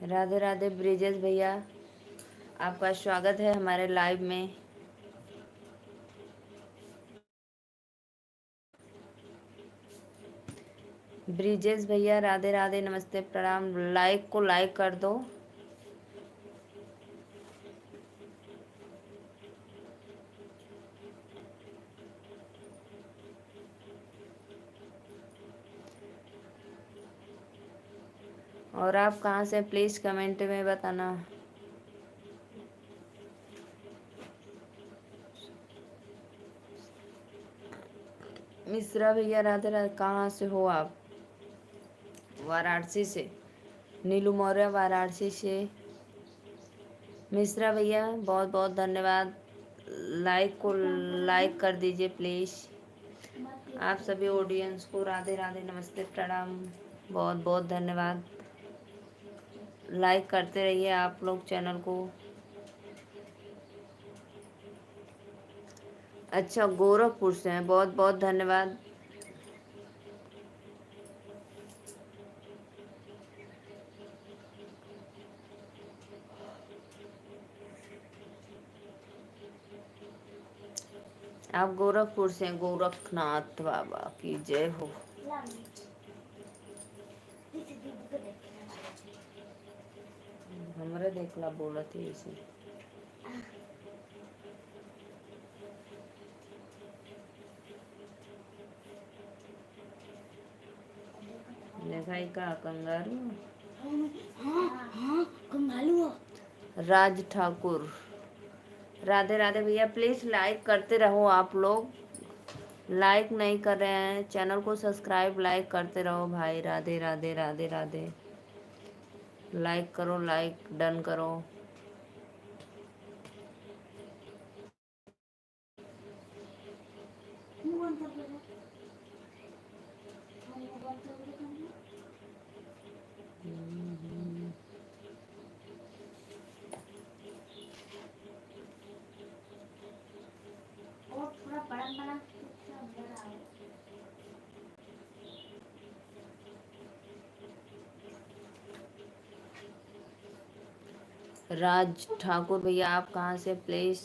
राधे राधे ब्रिजेश भैया, आपका स्वागत है हमारे लाइव में। ब्रिजेश भैया राधे राधे, नमस्ते प्रणाम, लाइक को लाइक कर दो। और आप कहाँ से प्लीज़ कमेंट में बताना। मिश्रा भैया राधे राधे, कहाँ से हो आप? वाराणसी से। नीलू मौर्य वाराणसी से। मिश्रा भैया बहुत बहुत धन्यवाद। लाइक कर दीजिए प्लीज़। आप सभी ऑडियंस को राधे राधे, नमस्ते, प्रणाम, बहुत बहुत धन्यवाद। लाइक करते रहिए आप लोग चैनल को। अच्छा, गोरखपुर से हैं, बहुत बहुत धन्यवाद। आप गोरखपुर से हैं, गोरखनाथ बाबा की जय हो। हमरे देखला बोलत है इसी। देखा ही का कंगारू। हाँ कंगालू। राज ठाकुर राधे राधे भैया, प्लीज़ लाइक करते रहो आप लोग। लाइक नहीं कर रहे हैं चैनल को सब्सक्राइब, लाइक करते रहो भाई। राधे राधे राधे राधे। लाइक करो, लाइक डन करो। राज ठाकुर भैया, आप कहाँ से प्लीज़?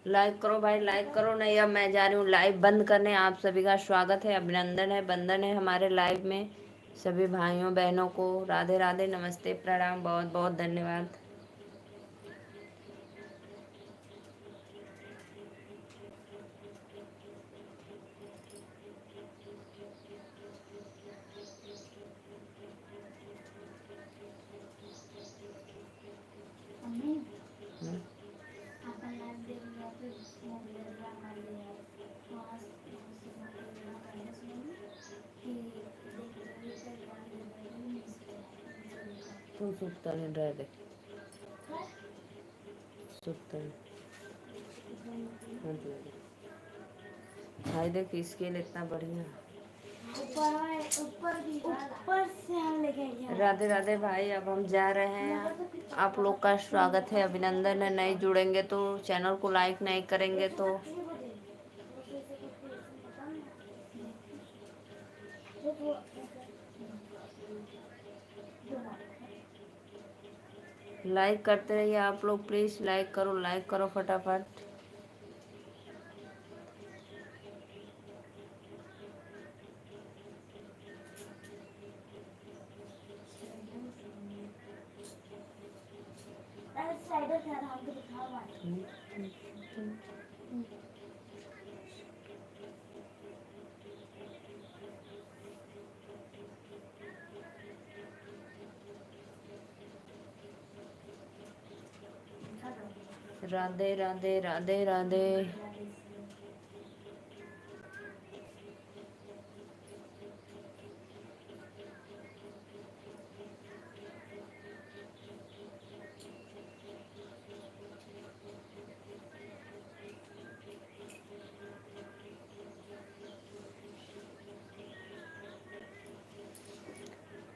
लाइक करो भाई, लाइक करो, नहीं अब मैं जा रही हूँ लाइव बंद करने। आप सभी का स्वागत है, अभिनंदन है, बंदन है हमारे लाइव में। सभी भाइयों बहनों को राधे राधे, नमस्ते, प्रणाम, बहुत बहुत धन्यवाद। तू सुनता नहीं रह दे, सुनता नहीं। भाई देख इसके लिए इतना बढ़िया। ऊपर से हम लेके राधे राधे भाई, अब हम जा रहे हैं। आप लोग का स्वागत है, अभिनंदन है। नहीं जुड़ेंगे तो, चैनल को लाइक नहीं करेंगे तो। लाइक करते रहिए आप लोग प्लीज़। लाइक करो फटाफट। राधे राधे राधे राधे।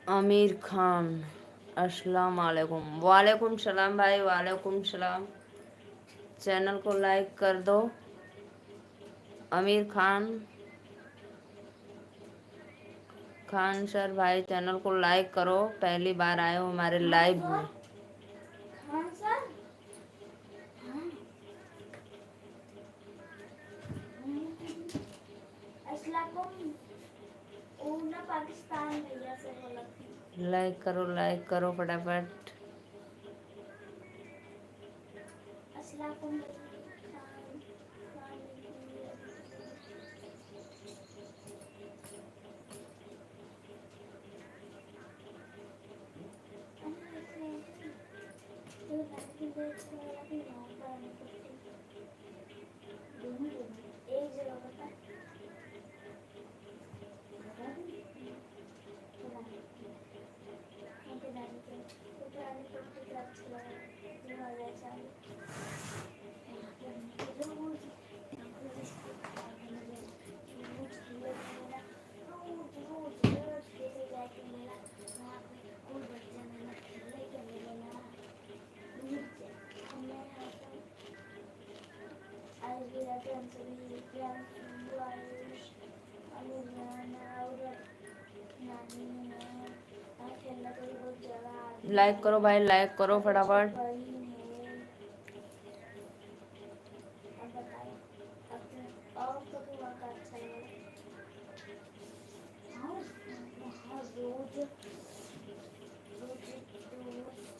आमिर खान अस्सलाम वालेकुम। वालेकुम सलाम भाई, वालेकुम सलाम। चैनल को लाइक कर दो। आमिर खान सर भाई चैनल को लाइक करो, पहली बार आए हो हमारे लाइव में। खान सर हाँ अस्सलाम वो ना पाकिस्तान भैया से बोला थी। लाइक करो फटाफट। अस्सलाम एक जगह बता लाइक करो भाई, लाइक करो फटाफट।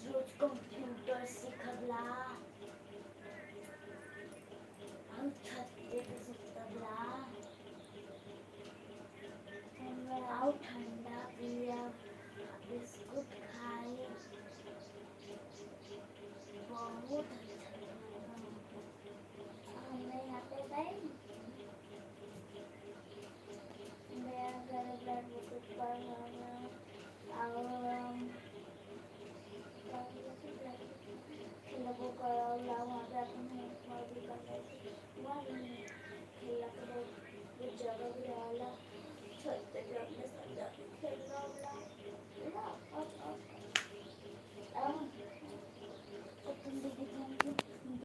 रोज कंप्यूटर सिखला